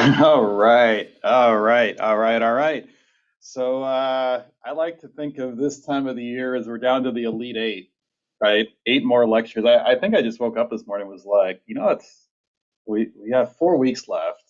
All right, all right, all right, all right. So I like to think of this time of the year as we're down to the Elite Eight, right? Eight more lectures. I think I just woke up this morning and was like, it's we have 4 weeks left,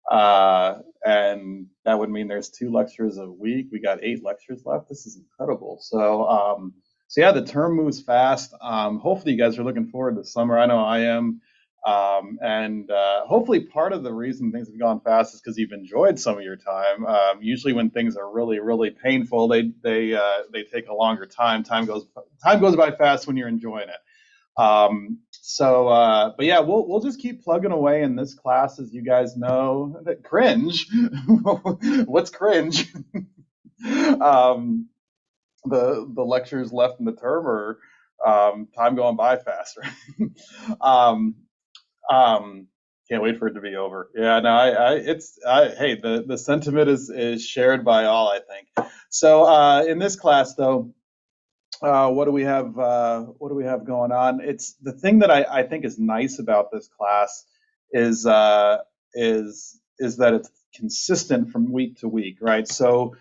and that would mean there's two lectures a week. We got 8 lectures left. This is incredible. So yeah, the term moves fast. Hopefully, you guys are looking forward to summer. I know I am. And hopefully, part of the reason things have gone fast is because you've enjoyed some of your time. Usually, when things are really, really painful, they take a longer time. Time goes by fast when you're enjoying it. But yeah, we'll just keep plugging away in this class, as you guys know. Cringe. What's cringe? um, the lectures left in the term are time going by faster. um, can't wait for it to be over. Yeah, no, hey, the sentiment is shared by all, I think. So in this class, though, what do we have? What do we have going on? It's the thing that I think is nice about this class is is that it's consistent from week to week, right? So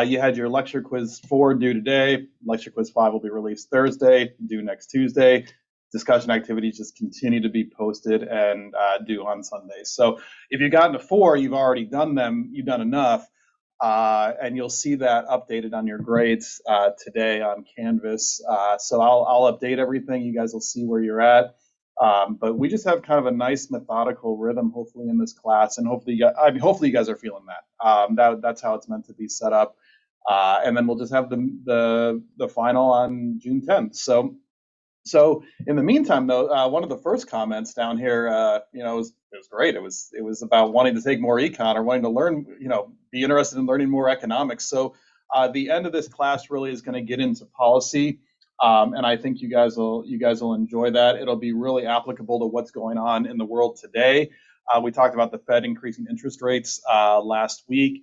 you had your lecture quiz 4 due today. Lecture quiz 5 will be released Thursday, due next Tuesday. Discussion activities just continue to be posted and due on Sundays. So if you've gotten to 4, you've already done them. You've done enough. And you'll see that updated on your grades today on Canvas. So I'll update everything. You guys will see where you're at. But we just have kind of a nice methodical rhythm, hopefully, in this class, and hopefully, hopefully you guys are feeling that. That's how it's meant to be set up. And then we'll just have the final on June 10th. So in the meantime, though, one of the first comments down here, it was great. It was about wanting to take more econ or wanting to learn, be interested in learning more economics. So the end of this class really is going to get into policy, and I think you guys will enjoy that. It'll be really applicable to what's going on in the world today. We talked about the Fed increasing interest rates last week.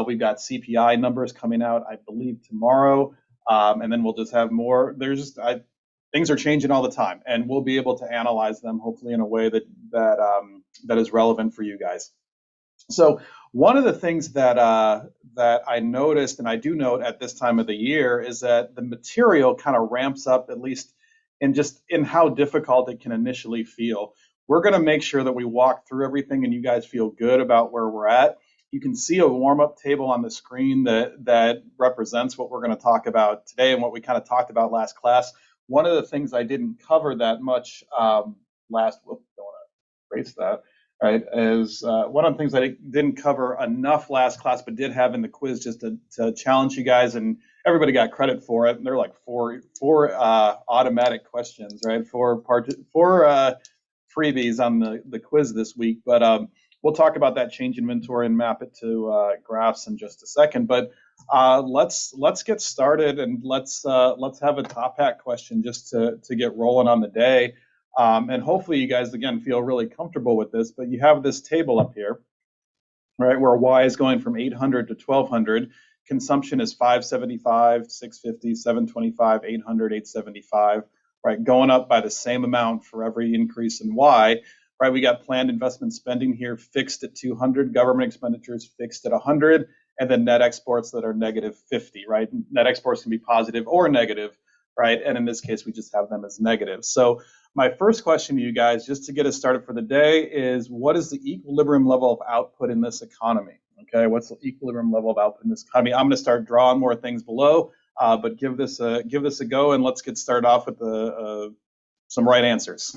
We've got CPI numbers coming out, I believe, tomorrow, and then we'll just have more. Things are changing all the time, and we'll be able to analyze them hopefully in a way that is relevant for you guys. So one of the things that I noticed, and I do note at this time of the year, is that the material kind of ramps up, at least in how difficult it can initially feel. We're going to make sure that we walk through everything and you guys feel good about where we're at. You can see a warm-up table on the screen that represents what we're going to talk about today and what we kind of talked about last class. One of the things I didn't cover that much don't want to erase that, right, is one of the things I didn't cover enough last class, but did have in the quiz just to challenge you guys, and everybody got credit for it. And they're like four automatic questions, right? Four freebies on the quiz this week. But we'll talk about that change inventory and map it to graphs in just a second. But let's get started, and let's have a top hat question just to get rolling on the day. And hopefully you guys, again, feel really comfortable with this, but you have this table up here, right, where Y is going from 800 to 1200. Consumption is 575, 650, 725, 800, 875, right, going up by the same amount for every increase in Y. Right, we got planned investment spending here fixed at 200, government expenditures fixed at 100, and then net exports that are negative 50, right? Net exports can be positive or negative, right? And in this case, we just have them as negative. So my first question to you guys, just to get us started for the day, is what is the equilibrium level of output in this economy? Okay, what's the equilibrium level of output in this economy? I'm going to start drawing more things below, but give this a go, and let's get started off with some right answers.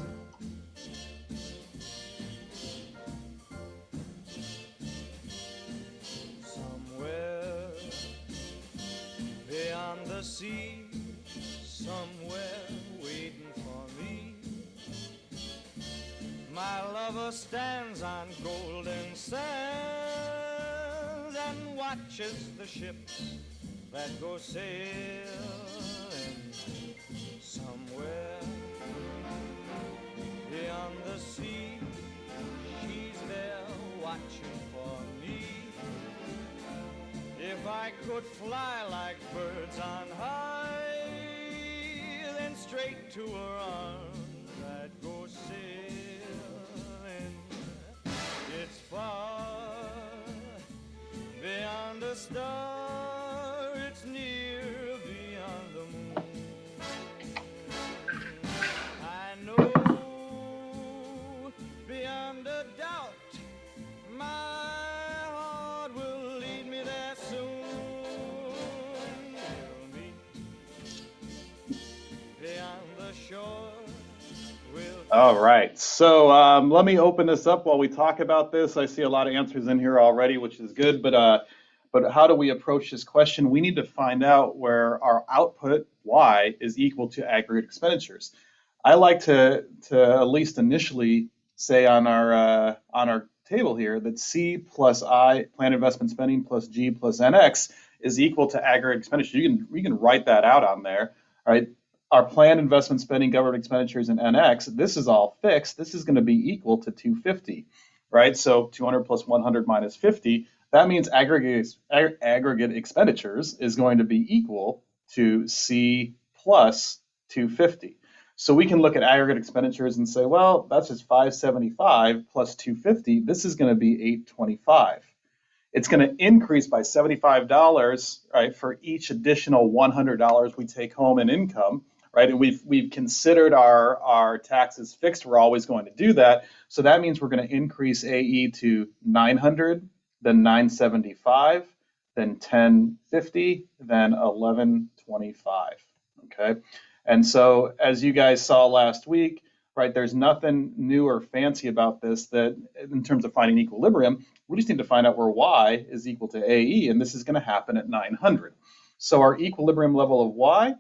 Sea, somewhere waiting for me. My lover stands on golden sands and watches the ships that go sailing. Somewhere beyond the sea, she's there watching for me. If I could fly like birds on high, then straight to her arms I'd go sailing. It's far All right, so let me open this up while we talk about this. I see a lot of answers in here already, which is good, but how do we approach this question? We need to find out where our output, Y, is equal to aggregate expenditures. I like to at least initially say on our table here that C plus I, planned investment spending, plus G plus NX is equal to aggregate expenditure. We can write that out on there, right? Our planned investment spending, government expenditures, and NX, this is all fixed. This is going to be equal to 250, right? So 200 plus 100 minus 50, that means aggregate expenditures is going to be equal to C plus 250. So we can look at aggregate expenditures and say, well, that's just 575 plus 250. This is going to be 825. It's going to increase by $75, right, for each additional $100 we take home in income, right? And we've considered our taxes fixed. We're always going to do that. So that means we're going to increase AE to 900, then 975, then 1050, then 1125. Okay. And so as you guys saw last week, right, there's nothing new or fancy about this that in terms of finding equilibrium. We just need to find out where Y is equal to AE, and this is going to happen at 900. So our equilibrium level of Y,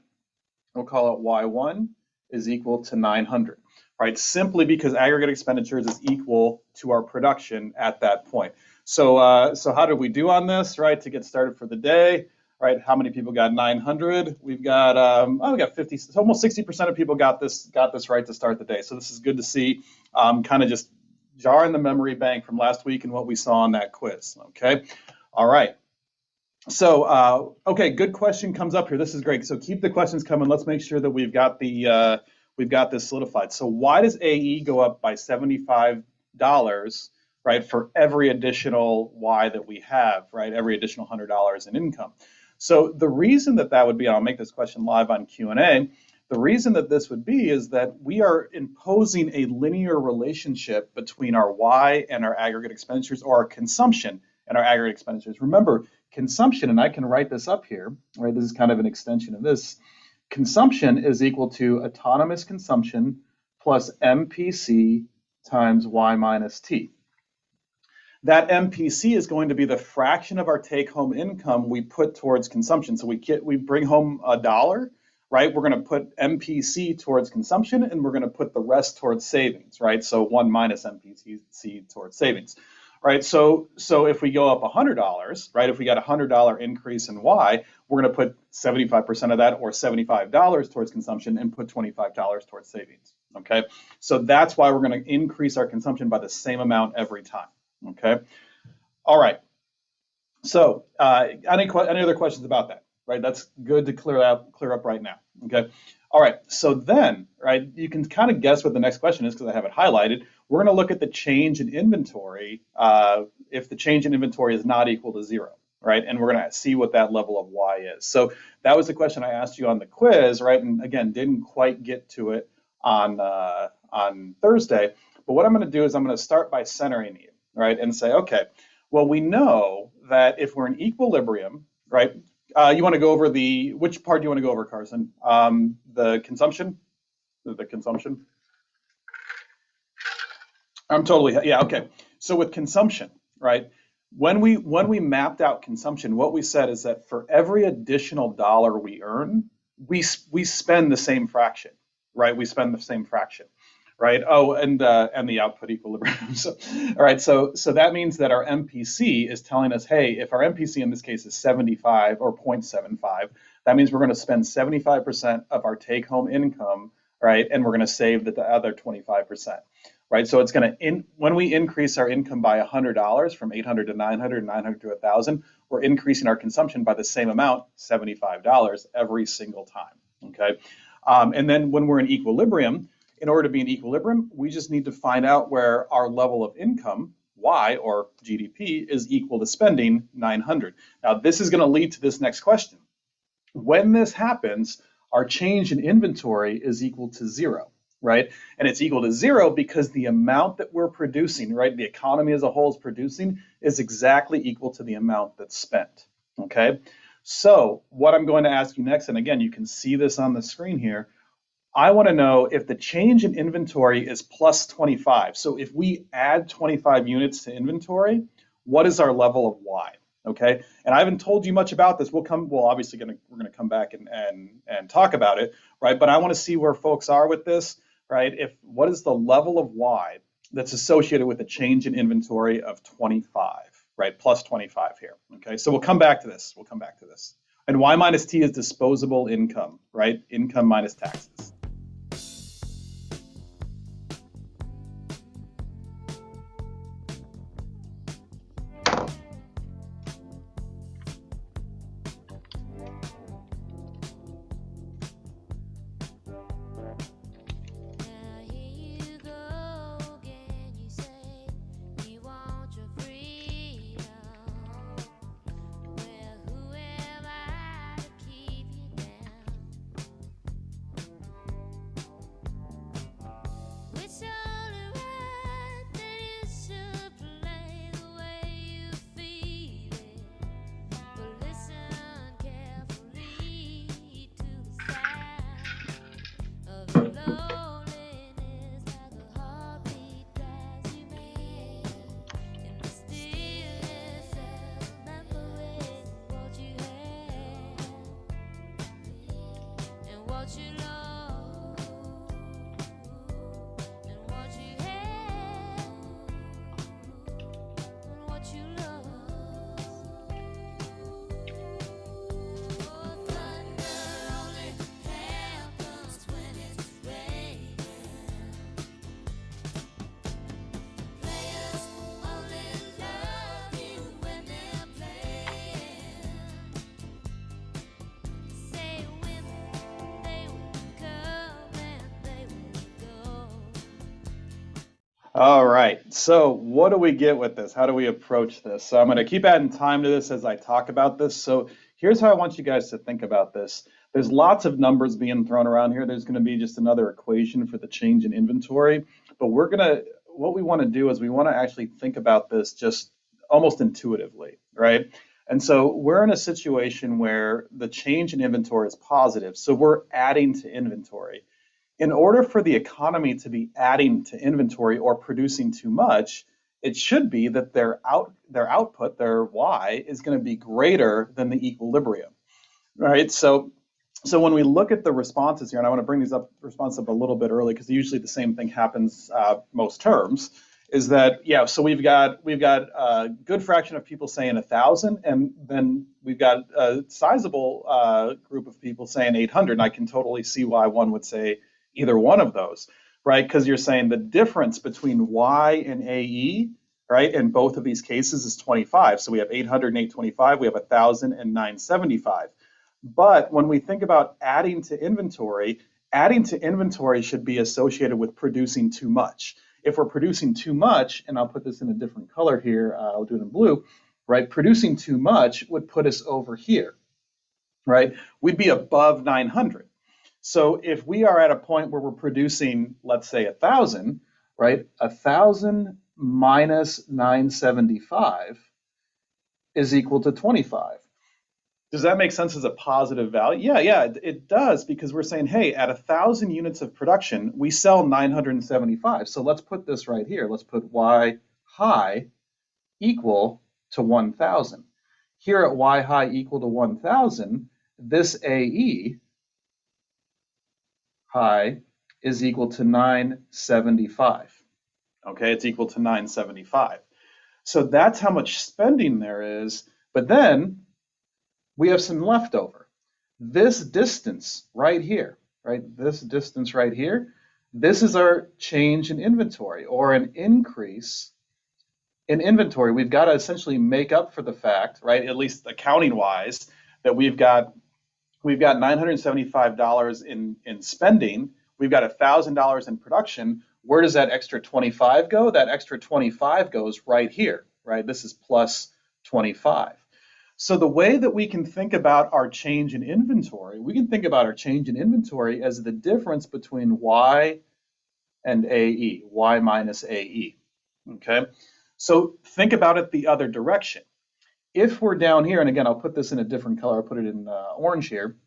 we'll call it Y1, is equal to 900, right? Simply because aggregate expenditures is equal to our production at that point. So, so how did we do on this, right? To get started for the day, right? How many people got 900? We've got, we got 50, so almost 60% of people got this right to start the day. So this is good to see, kind of just jarring the memory bank from last week and what we saw on that quiz, okay? All right. So, okay, good question comes up here. This is great. So keep the questions coming. Let's make sure that we've got this solidified. So why does AE go up by $75, right, for every additional Y that we have, right, every additional $100 in income? So the reason that would be, and I'll make this question live on Q&A, the reason that this would be is that we are imposing a linear relationship between our Y and our aggregate expenditures, or our consumption and our aggregate expenditures. Remember, consumption, and I can write this up here, right? This is kind of an extension of this. Consumption is equal to autonomous consumption plus MPC times Y minus T. That MPC is going to be the fraction of our take-home income we put towards consumption. So we bring home $1, right? We're going to put MPC towards consumption, and we're going to put the rest towards savings, right? So 1 minus MPC towards savings, right? So if we go up $100, right? If we got a $100 increase in Y, we're going to put 75% of that, or $75 towards consumption, and put $25 towards savings, okay? So that's why we're going to increase our consumption by the same amount every time, okay? All right. So any other questions about that? Right, that's good to clear up right now. Okay, all right. So then, right, you can kind of guess what the next question is because I have it highlighted. We're going to look at the change in inventory if the change in inventory is not equal to 0, right? And we're going to see what that level of Y is. So that was the question I asked you on the quiz, right? And again, didn't quite get to it on Thursday. But what I'm going to do is I'm going to start by centering you, right, and say, okay, well, we know that if we're in equilibrium, right? You want to go over which part do you want to go over, Carson? The consumption? The consumption? I'm totally, yeah, okay. So with consumption, right? When we mapped out consumption, what we said is that for every additional dollar we earn, we spend the same fraction, right? We spend the same fraction, right? Oh, and the output equilibrium. So, all right, so that means that our MPC is telling us, hey, if our MPC in this case is 75 or 0.75, that means we're going to spend 75% of our take-home income, right? And we're going to save the other 25%, right? So it's going to, when we increase our income by $100 from 800 to 900, 900 to 1,000, we're increasing our consumption by the same amount, $75 every single time, okay? And then when we're in equilibrium, in order to be in equilibrium, we just need to find out where our level of income, Y, or GDP, is equal to spending 900. Now, this is going to lead to this next question. When this happens, our change in inventory is equal to 0, right? And it's equal to 0 because the amount that we're producing, right, the economy as a whole is producing, is exactly equal to the amount that's spent, okay? So what I'm going to ask you next, and again, you can see this on the screen here, I want to know if the change in inventory is plus 25. So if we add 25 units to inventory, what is our level of Y? Okay, and I haven't told you much about this. We're obviously we're gonna come back and talk about it, right? But I want to see where folks are with this, right? What is the level of Y that's associated with a change in inventory of 25, right? Plus 25 here. Okay, so we'll come back to this. We'll come back to this. And Y minus T is disposable income, right? Income minus taxes. All right, so what do we get with this? How do we approach this? So I'm going to keep adding time to this as I talk about this. So here's how I want you guys to think about this. There's lots of numbers being thrown around here. There's going to be just another equation for the change in inventory. But what we want to do is we want to actually think about this just almost intuitively, right? And so we're in a situation where the change in inventory is positive. So we're adding to inventory. In order for the economy to be adding to inventory or producing too much, it should be that their output, their Y, is going to be greater than the equilibrium, right? So when we look at the responses here, and I want to bring these responses up a little bit early because usually the same thing happens most terms, is that, yeah, so we've got a good fraction of people saying 1,000, and then we've got a sizable group of people saying 800, and I can totally see why one would say either one of those, right? Because you're saying the difference between Y and AE, right, in both of these cases is 25. So we have 800 and 825, we have 1,000 and 975. But when we think about adding to inventory should be associated with producing too much. If we're producing too much, and I'll put this in a different color here, I'll do it in blue, right? Producing too much would put us over here, right? We'd be above 900. So if we are at a point where we're producing, let's say 1,000, right? 1,000 minus 975 is equal to 25. Does that make sense as a positive value? Yeah, it does, because we're saying, hey, at 1,000 units of production, we sell 975. So let's put this right here. Let's put Y high equal to 1,000. Here at Y high equal to 1,000, this AE high is equal to 975. Okay, it's equal to 975. So that's how much spending there is. But then we have some leftover. This distance right here, right? This distance right here, this is our change in inventory, or an increase in inventory. We've got to essentially make up for the fact, right, at least accounting wise, that we've got $975 in spending. We've got $1,000 in production. Where does that extra 25 go? That extra 25 goes right here, right? This is plus 25. So the way that we can think about our change in inventory, we can think about our change in inventory as the difference between Y and AE, Y minus AE, okay? So think about it the other direction. If we're down here, and again, I'll put this in a different color, I'll put it in orange here,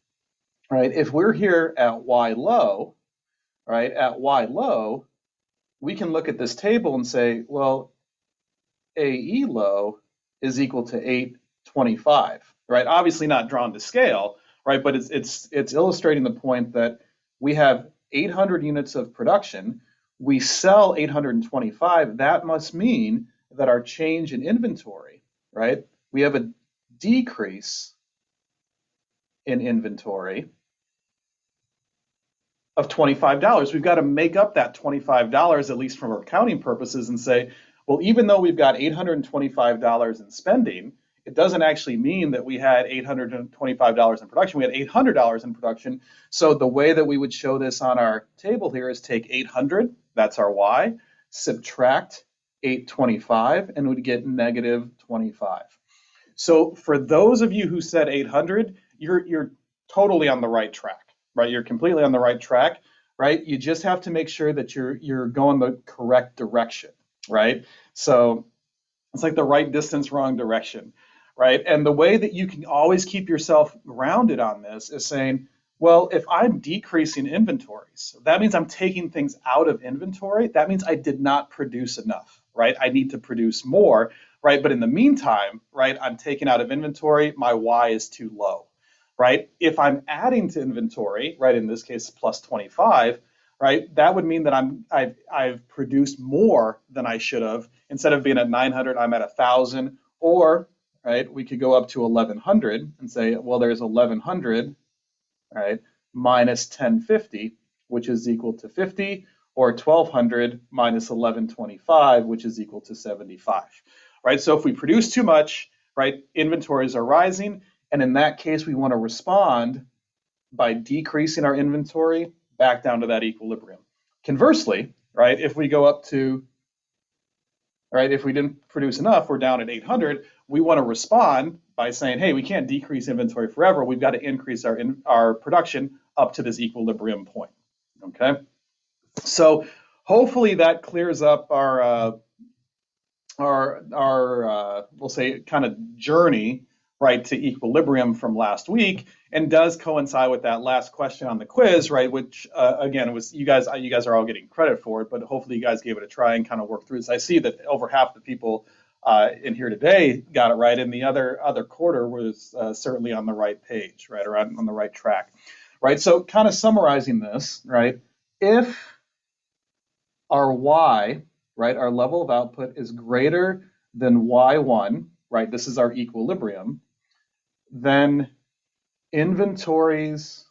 right? If we're here at Y low, right, at Y low, we can look at this table and say, well, AE low is equal to 825, right? Obviously not drawn to scale, right? But it's illustrating the point that we have 800 units of production. We sell 825. That must mean that our change in inventory, right? We have a decrease in inventory of $25. We've got to make up that $25, at least from accounting purposes, and say, well, even though we've got $825 in spending, it doesn't actually mean that we had $825 in production. We had $800 in production. So the way that we would show this on our table here is take 800, that's our Y, subtract 825, and we'd get negative 25. So for those of you who said 800, you're totally on the right track. Right, you're completely on the right track, right? You just have to make sure that you're going the correct direction, right? So it's like the right distance, wrong direction, right? And the way that you can always keep yourself grounded on this is saying, well, if I'm decreasing inventories, that means I'm taking things out of inventory. That means I did not produce enough, right? I need to produce more, right? But in the meantime, right, I'm taking out of inventory, my Y is too low. Right? If I'm adding to inventory, right, in this case plus 25, right, that would mean that I've produced more than I should have. Instead of being at 900, I'm at 1,000. Or, right, we could go up to 1,100 and say, well, there's 1,100, right, minus 1050, which is equal to 50, or 1,200 minus 1,125, which is equal to 75. Right? So if we produce too much, right, inventories are rising. And in that case, we want to respond by decreasing our inventory back down to that equilibrium. Conversely, right, if we go up to, right, if we didn't produce enough, we're down at 800, we want to respond by saying, hey, we can't decrease inventory forever. We've got to increase our production up to this equilibrium point, okay? So hopefully that clears up our we'll say, kind of journey, right, to equilibrium from last week, and does coincide with that last question on the quiz, right, which again was you guys are all getting credit for it, but hopefully you guys gave it a try and kind of work through this. I see that over half the people in here today got it right, and the other quarter was certainly on the right page, right, or on the right track, right. So kind of summarizing this, right, if our Y, right, our level of output is greater than Y1, right, this is our equilibrium, then inventories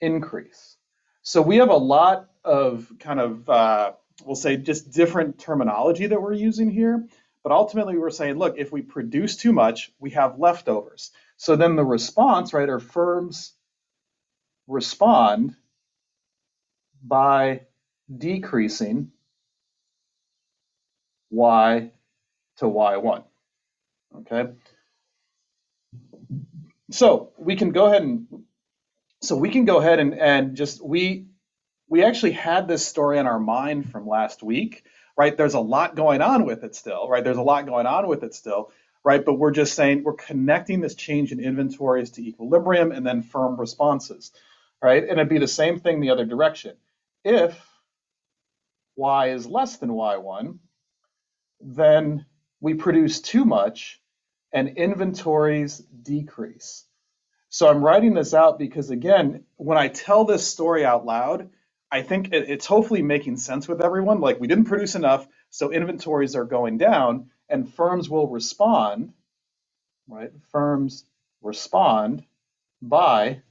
increase. So we have a lot of kind of, we'll say, just different terminology that we're using here. But ultimately, we're saying, look, if we produce too much, we have leftovers. So then the response, right, or firms respond by decreasing Y to Y1, okay? So we can go ahead and just we actually had this story in our mind from last week, right? There's a lot going on with it still, right? There's a lot going on with it still, right? But we're just saying we're connecting this change in inventories to equilibrium and then firm responses, right? And it'd be the same thing the other direction. If Y is less than Y1, then we produce too much and inventories decrease. So I'm writing this out because, again, when I tell this story out loud, I think it's hopefully making sense with everyone. Like, we didn't produce enough, so inventories are going down, and firms will respond, right? Firms respond by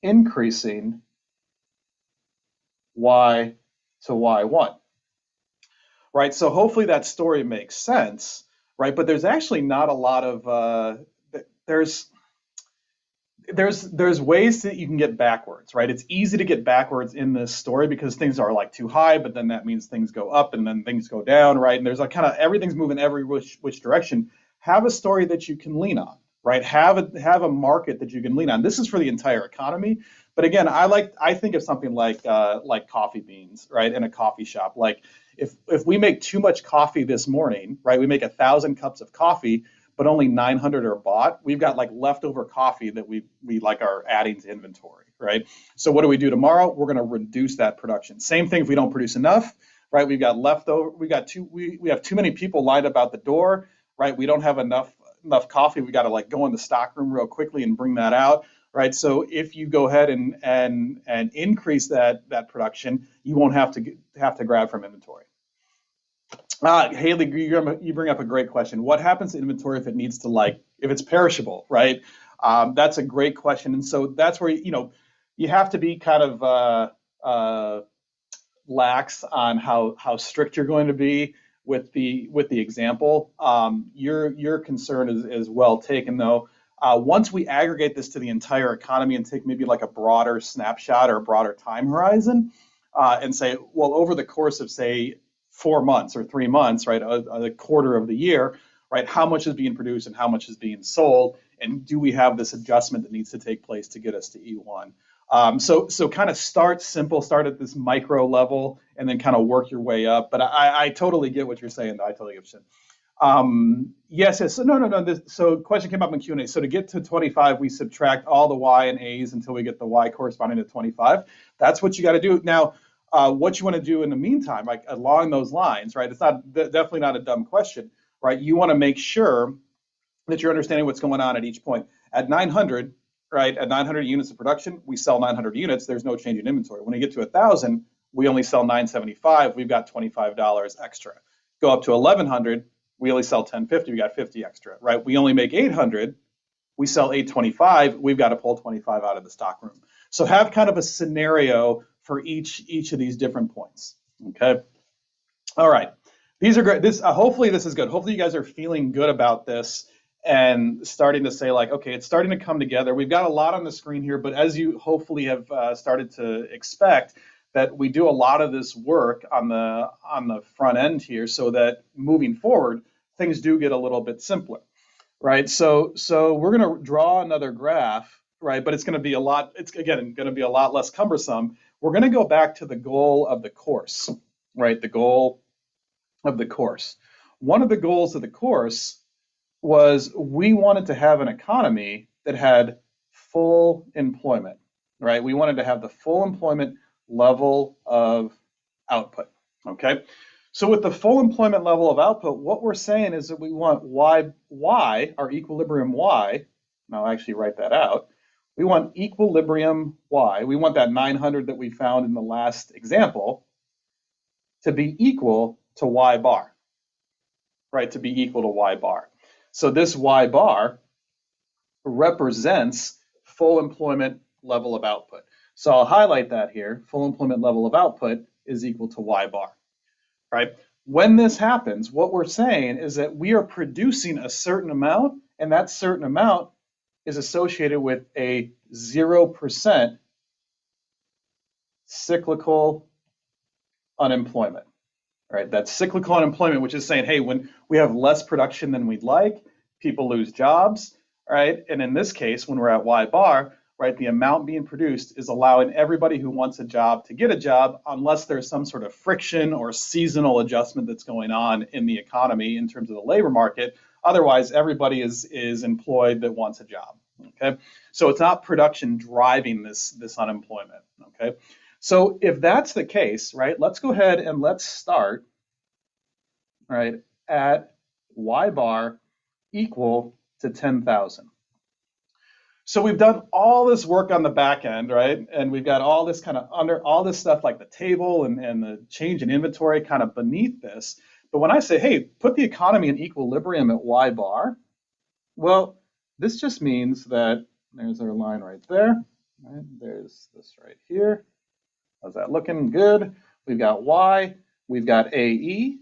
increasing Y to Y1, right? So hopefully that story makes sense, right? But there's actually not a lot of, there's ways that you can get backwards, right? It's easy to get backwards in this story because things are like too high, but then that means things go up and then things go down, right? And there's like kind of everything's moving every which direction. Have a story that you can lean on, right? Have a market that you can lean on. This is for the entire economy, but again, I think of something like coffee beans, right? In a coffee shop, like if we make too much coffee this morning, right? We make 1,000 cups of coffee, but only 900 are bought. We've got like leftover coffee that we like are adding to inventory, right? So what do we do tomorrow? We're going to reduce that production. Same thing if we don't produce enough, right? We've got leftover. We have too many people lined up out the door, right? We don't have enough coffee. We got to like go in the stock room real quickly and bring that out, right? So if you go ahead and increase that production, you won't have to grab from inventory. Haley, you bring up a great question. What happens to inventory if it needs to if it's perishable, right? That's a great question, and so that's where you have to be kind of lax on how strict you're going to be with the example. Your concern is well taken, though. Once we aggregate this to the entire economy and take maybe like a broader snapshot or a broader time horizon, and say, well, over the course of say 4 months or 3 months, right, a quarter of the year, right, how much is being produced and how much is being sold, and do we have this adjustment that needs to take place to get us to E1? So kind of start simple, start at this micro level, and then kind of work your way up. But I totally get what you're saying. I totally get what you're saying. Yes. So no. So question came up in Q&A. So to get to 25, we subtract all the Y and A's until we get the Y corresponding to 25. That's what you got to do. Now, what you want to do in the meantime, like along those lines, right? It's definitely not a dumb question, right? You want to make sure that you're understanding what's going on at each point. At 900, right? At 900 units of production, we sell 900 units. There's no change in inventory. When we get to 1,000, we only sell 975. We've got $25 extra. Go up to 1,100, we only sell 1050. We got 50 extra, right? We only make 800. We sell 825. We've got to pull 25 out of the stock room. So have kind of a scenario for each of these different points. Okay. All right. These are great. Hopefully this is good. Hopefully you guys are feeling good about this and starting to say like, okay, it's starting to come together. We've got a lot on the screen here, but as you hopefully have started to expect, that we do a lot of this work on the front end here, so that moving forward, things do get a little bit simpler, right? So we're going to draw another graph, right? But it's going to be a lot. It's again going to be a lot less cumbersome. We're going to go back to the goal of the course, right? The goal of the course. One of the goals of the course was we wanted to have an economy that had full employment, right? We wanted to have the full employment level of output, okay? So with the full employment level of output, what we're saying is that we want Y, our equilibrium Y, and I'll actually write that out, we want equilibrium Y, we want that 900 that we found in the last example to be equal to Y bar, right? To be equal to Y bar. So this Y bar represents full employment level of output. So I'll highlight that here. Full employment level of output is equal to Y bar, right? When this happens, what we're saying is that we are producing a certain amount, and that certain amount is associated with a 0% cyclical unemployment. Right, that's cyclical unemployment, which is saying, hey, when we have less production than we'd like, people lose jobs, right? And in this case, when we're at Y bar, right, the amount being produced is allowing everybody who wants a job to get a job, unless there's some sort of friction or seasonal adjustment that's going on in the economy in terms of the labor market. Otherwise, everybody is employed that wants a job. Okay, so it's not production driving this unemployment. Okay. So if that's the case, right, let's go ahead and let's start, right, at Y bar equal to 10,000. So we've done all this work on the back end, right, and we've got all this kind of under all this stuff like the table and the change in inventory kind of beneath this. But when I say, hey, put the economy in equilibrium at Y bar, well, this just means that there's our line right there, right? There's this right here. How's that looking? Good. We've got Y, we've got AE.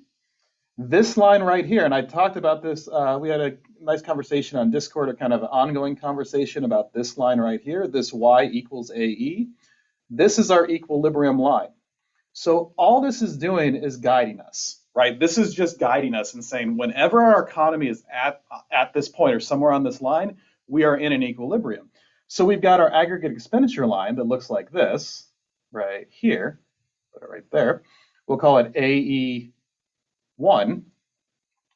This line right here, and I talked about this, we had a nice conversation on Discord, a kind of ongoing conversation about this line right here, this Y equals AE. This is our equilibrium line. So all this is doing is guiding us, right? This is just guiding us and saying whenever our economy is at this point or somewhere on this line, we are in an equilibrium. So we've got our aggregate expenditure line that looks like this, right here, put it right there. We'll call it AE1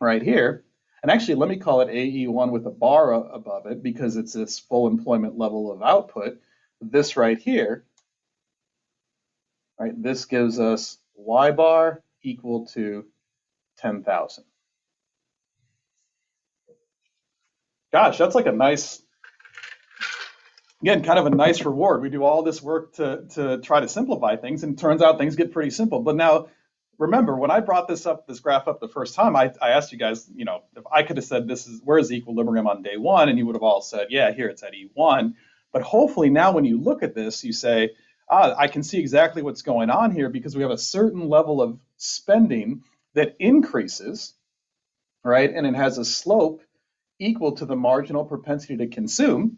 right here. And actually, let me call it AE1 with a bar above it because it's this full employment level of output. this right here, right, this gives us Y bar equal to 10,000. Gosh, that's like a nice, again, kind of a nice reward. We do all this work to try to simplify things, and it turns out things get pretty simple. But now, remember, when I brought this graph up the first time, I asked you guys, you know, if I could have said where's the equilibrium on day one, and you would have all said, yeah, here it's at E1. But hopefully now when you look at this, you say, I can see exactly what's going on here because we have a certain level of spending that increases, right? And it has a slope equal to the marginal propensity to consume,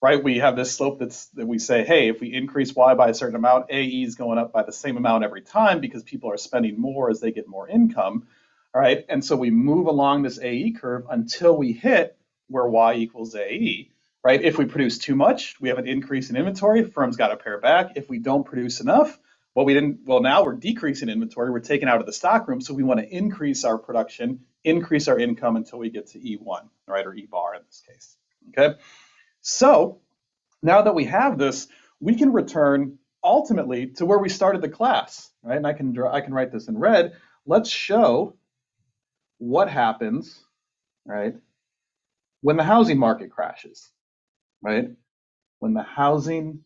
right? We have this slope that we say, hey, if we increase Y by a certain amount, AE is going up by the same amount every time because people are spending more as they get more income, right? And so we move along this AE curve until we hit where Y equals AE, right? If we produce too much, we have an increase in inventory, firms got to pare back. If we don't produce enough, now we're decreasing inventory, we're taken out of the stock room, so we want to increase our production, increase our income until we get to E1, right, or E bar in this case, okay? So now that we have this, we can return ultimately to where we started the class, right? And I can write this in red. Let's show what happens, right, when the housing market crashes, right? When the housing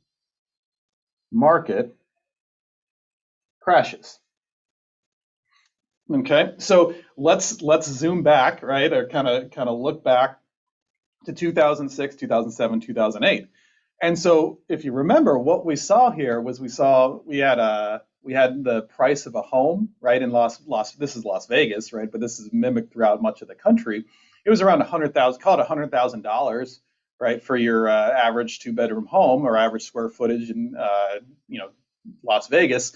market crashes. Okay, so let's zoom back, right, or kind of look back to 2006, 2007, 2008. And so if you remember, what we saw here was we had the price of a home, right, in this is Las Vegas, right, but this is mimicked throughout much of the country. It was around $100,000, call it $100,000, right, for your average 2-bedroom home or average square footage in Las Vegas.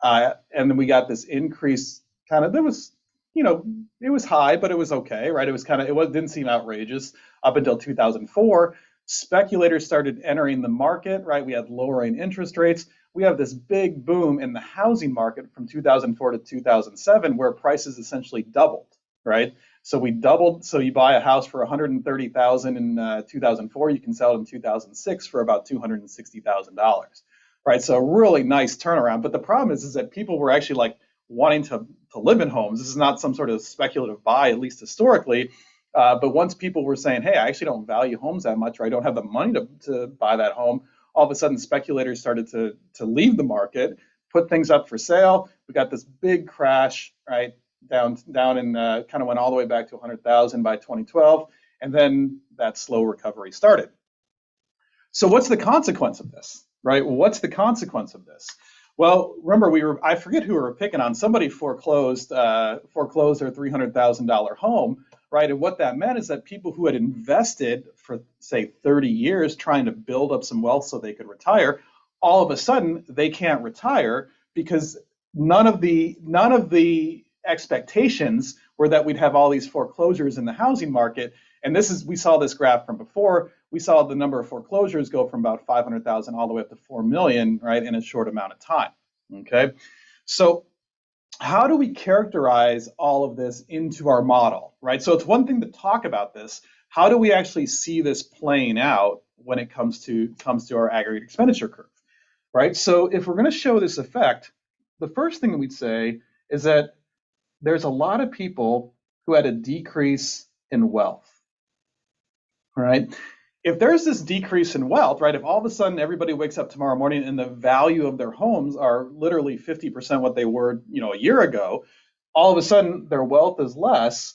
And then we got this increase, there was, it was high, but it was okay, right? It didn't seem outrageous up until 2004. Speculators started entering the market, right? We had lowering interest rates. We have this big boom in the housing market from 2004 to 2007, where prices essentially doubled, right? So we doubled. So you buy a house for $130,000 in 2004, you can sell it in 2006 for about $260,000, right? So a really nice turnaround. But the problem is that people were actually like wanting to live in homes. This is not some sort of speculative buy, at least historically. But once people were saying, hey, I actually don't value homes that much, or I don't have the money to buy that home, all of a sudden speculators started to leave the market, put things up for sale. We got this big crash, right, down and kind of went all the way back to 100,000 by 2012. And then that slow recovery started. So what's the consequence of this, right? What's the consequence of this? Well, remember, I forget who we were picking on. Somebody foreclosed their $300,000 home, right? And what that meant is that people who had invested for, say, 30 years trying to build up some wealth so they could retire, all of a sudden they can't retire because none of the expectations were that we'd have all these foreclosures in the housing market. And we saw this graph from before. We saw the number of foreclosures go from about 500,000 all the way up to 4 million, right, in a short amount of time. Okay, so how do we characterize all of this into our model, right? So it's one thing to talk about this. How do we actually see this playing out when it comes to our aggregate expenditure curve, right? So if we're going to show this effect, the first thing that we'd say is that there's a lot of people who had a decrease in wealth, right? If there's this decrease in wealth, right, if all of a sudden everybody wakes up tomorrow morning and the value of their homes are literally 50% what they were, a year ago, all of a sudden their wealth is less,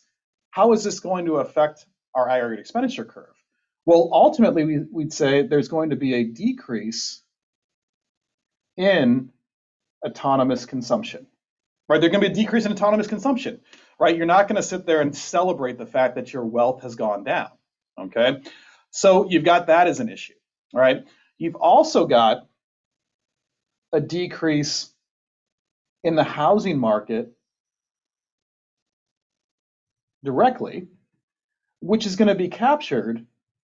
how is this going to affect our aggregate expenditure curve? Well, ultimately, we'd say there's going to be a decrease in autonomous consumption, right? There's going to be a decrease in autonomous consumption, right? You're not going to sit there and celebrate the fact that your wealth has gone down, okay? So you've got that as an issue, all right? You've also got a decrease in the housing market directly, which is going to be captured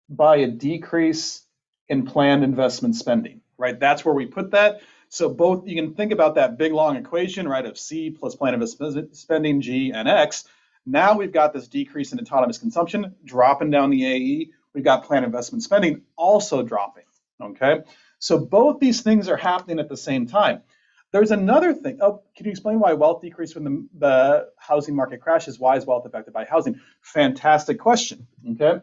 by a decrease in planned investment spending, right? That's where we put that. So both, you can think about that big long equation, right, of C plus planned investment spending, G and X. Now we've got this decrease in autonomous consumption dropping down the AE. We've got planned investment spending also dropping, okay? So both these things are happening at the same time. There's another thing. Oh, can you explain why wealth decreased when the housing market crashes? Why is wealth affected by housing? Fantastic question. Okay.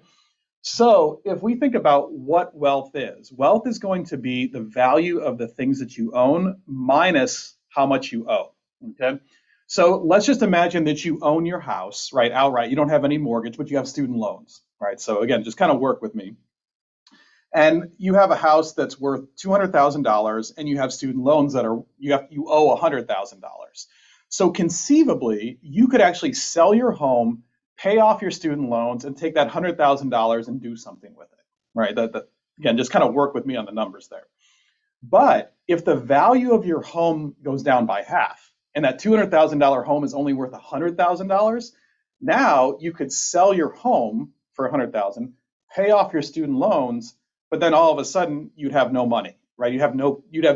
So if we think about what wealth is going to be the value of the things that you own minus how much you owe. Okay. So let's just imagine that you own your house, right, outright. You don't have any mortgage, but you have student loans, right? So again, just kind of work with me. And you have a house that's worth $200,000 and you have student loans that are you owe $100,000. So conceivably, you could actually sell your home, pay off your student loans, and take that $100,000 and do something with it, right? Again, just kind of work with me on the numbers there. But if the value of your home goes down by half, and that $200,000 home is only worth $100,000, now you could sell your home for $100,000, pay off your student loans, but then all of a sudden you'd have no money, right? You'd have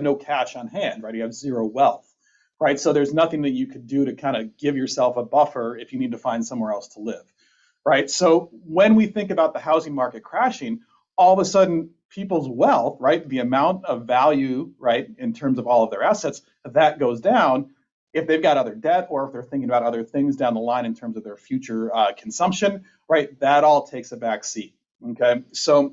no cash on hand, right? You have zero wealth, right? So there's nothing that you could do to kind of give yourself a buffer if you need to find somewhere else to live, right? So when we think about the housing market crashing, all of a sudden people's wealth, right, the amount of value, right, in terms of all of their assets, that goes down if they've got other debt or if they're thinking about other things down the line in terms of their future consumption, right? That all takes a back seat. Okay, so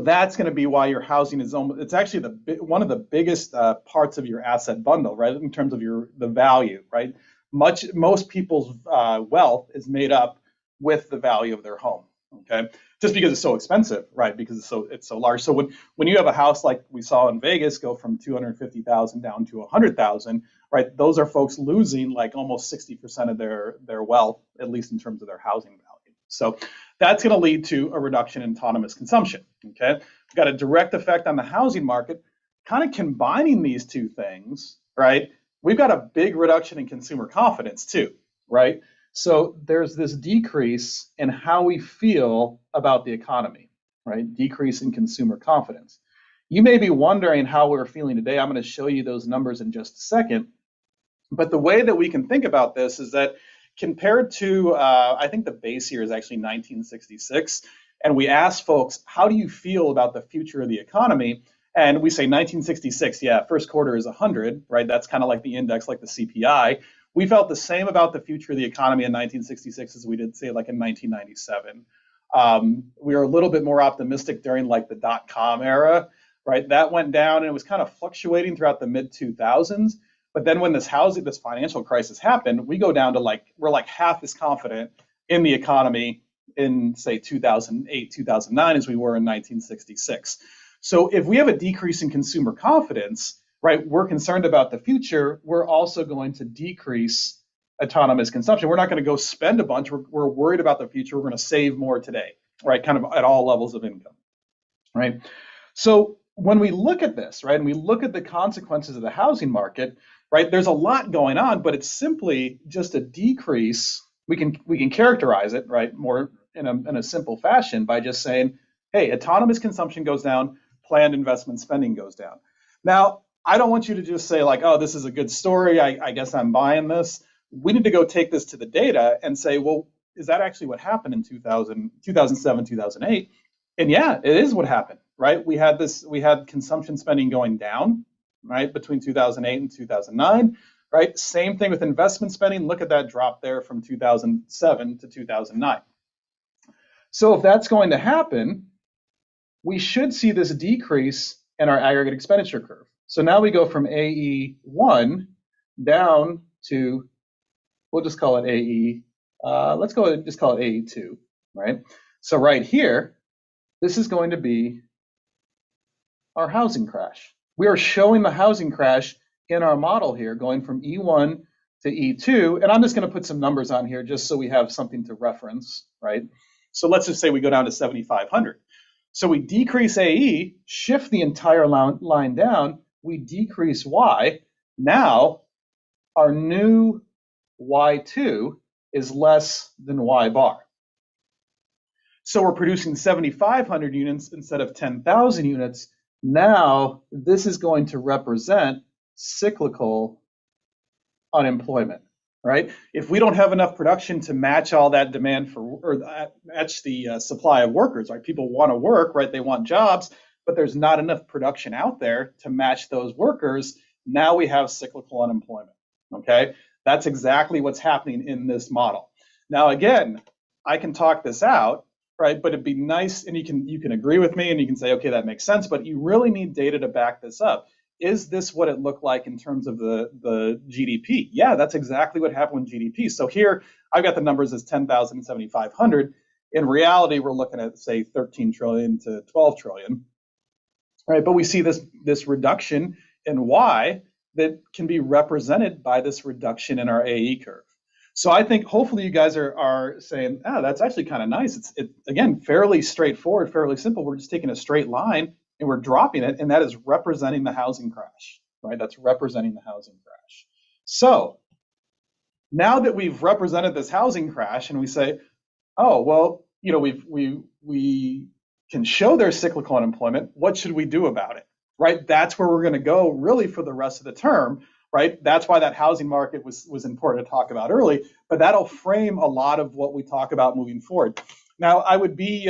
that's going to be why your housing is it's actually one of the biggest parts of your asset bundle, right? In terms of the value, right? Most people's wealth is made up with the value of their home. Okay, just because it's so expensive, right? Because it's so large. So when you have a house like we saw in Vegas go from 250,000 down to 100,000, right? Those are folks losing like almost 60% of their wealth, at least in terms of their housing value. So that's going to lead to a reduction in autonomous consumption. Okay, we've got a direct effect on the housing market. Kind of combining these two things, right? We've got a big reduction in consumer confidence too, right? So there's this decrease in how we feel about the economy, right? Decrease in consumer confidence. You may be wondering how we're feeling today. I'm going to show you those numbers in just a second. But the way that we can think about this is that compared to, I think the base year is actually 1966, and we asked folks, how do you feel about the future of the economy? And we say 1966, yeah, first quarter is 100, right? That's kind of like the index, like the CPI. We felt the same about the future of the economy in 1966 as we did, say, like in 1997. We were a little bit more optimistic during like the dot-com era, right? That went down and it was kind of fluctuating throughout the mid-2000s. But then when this financial crisis happened, we go down to we're like half as confident in the economy in, say, 2008, 2009 as we were in 1966. So if we have a decrease in consumer confidence, right, we're concerned about the future, we're also going to decrease autonomous consumption. We're not going to go spend a bunch. We're worried about the future. We're going to save more today, right, kind of at all levels of income, right? So when we look at this, right, and we look at the consequences of the housing market, right, there's a lot going on, but it's simply just a decrease. We can characterize it, right, more in a simple fashion by just saying, hey, autonomous consumption goes down, planned investment spending goes down. Now, I don't want you to just say like, oh, this is a good story, I guess I'm buying this. We need to go take this to the data and say, well, is that actually what happened in 2007, 2008? And yeah, it is what happened, right? We had consumption spending going down, right, between 2008 and 2009, right? Same thing with investment spending. Look at that drop there from 2007 to 2009. So if that's going to happen, we should see this decrease in our aggregate expenditure curve. So now we go from AE1 down to, we'll just call it AE, let's go ahead and just call it AE2, right? So right here, this is going to be our housing crash. We are showing the housing crash in our model here, going from E1 to E2, and I'm just going to put some numbers on here just so we have something to reference, right? So let's just say we go down to 7,500. So we decrease AE, shift the entire line down, we decrease Y. Now our new Y2 is less than Y bar. So we're producing 7,500 units instead of 10,000 units. Now this is going to represent cyclical unemployment, right? If we don't have enough production to match all that demand for, or match the supply of workers, right? People want to work, right? They want jobs. but there's not enough production out there to match those workers. Now we have cyclical unemployment. Okay, that's exactly what's happening in this model. Now, again, I can talk this out, right? But it'd be nice, and you can agree with me, and you can say, okay, that makes sense. But you really need data to back this up. Is this what it looked like in terms of the GDP? Yeah, that's exactly what happened with GDP. So here I've got the numbers as 10,000 and 7,500. In reality, we're looking at, say, 13 trillion to 12 trillion, right? But we see this reduction in Y that can be represented by this reduction in our AE curve. So I think hopefully you guys are saying, oh, that's actually kind of nice. It's again, fairly straightforward, fairly simple. We're just taking a straight line and we're dropping it, and that is representing the housing crash, right? That's representing the housing crash. So now that we've represented this housing crash and we say, oh, well, you know, we can show there's cyclical unemployment, what should we do about it, right? That's where we're going to go really for the rest of the term, right? That's why that housing market was important to talk about early, but that'll frame a lot of what we talk about moving forward. Now, I would be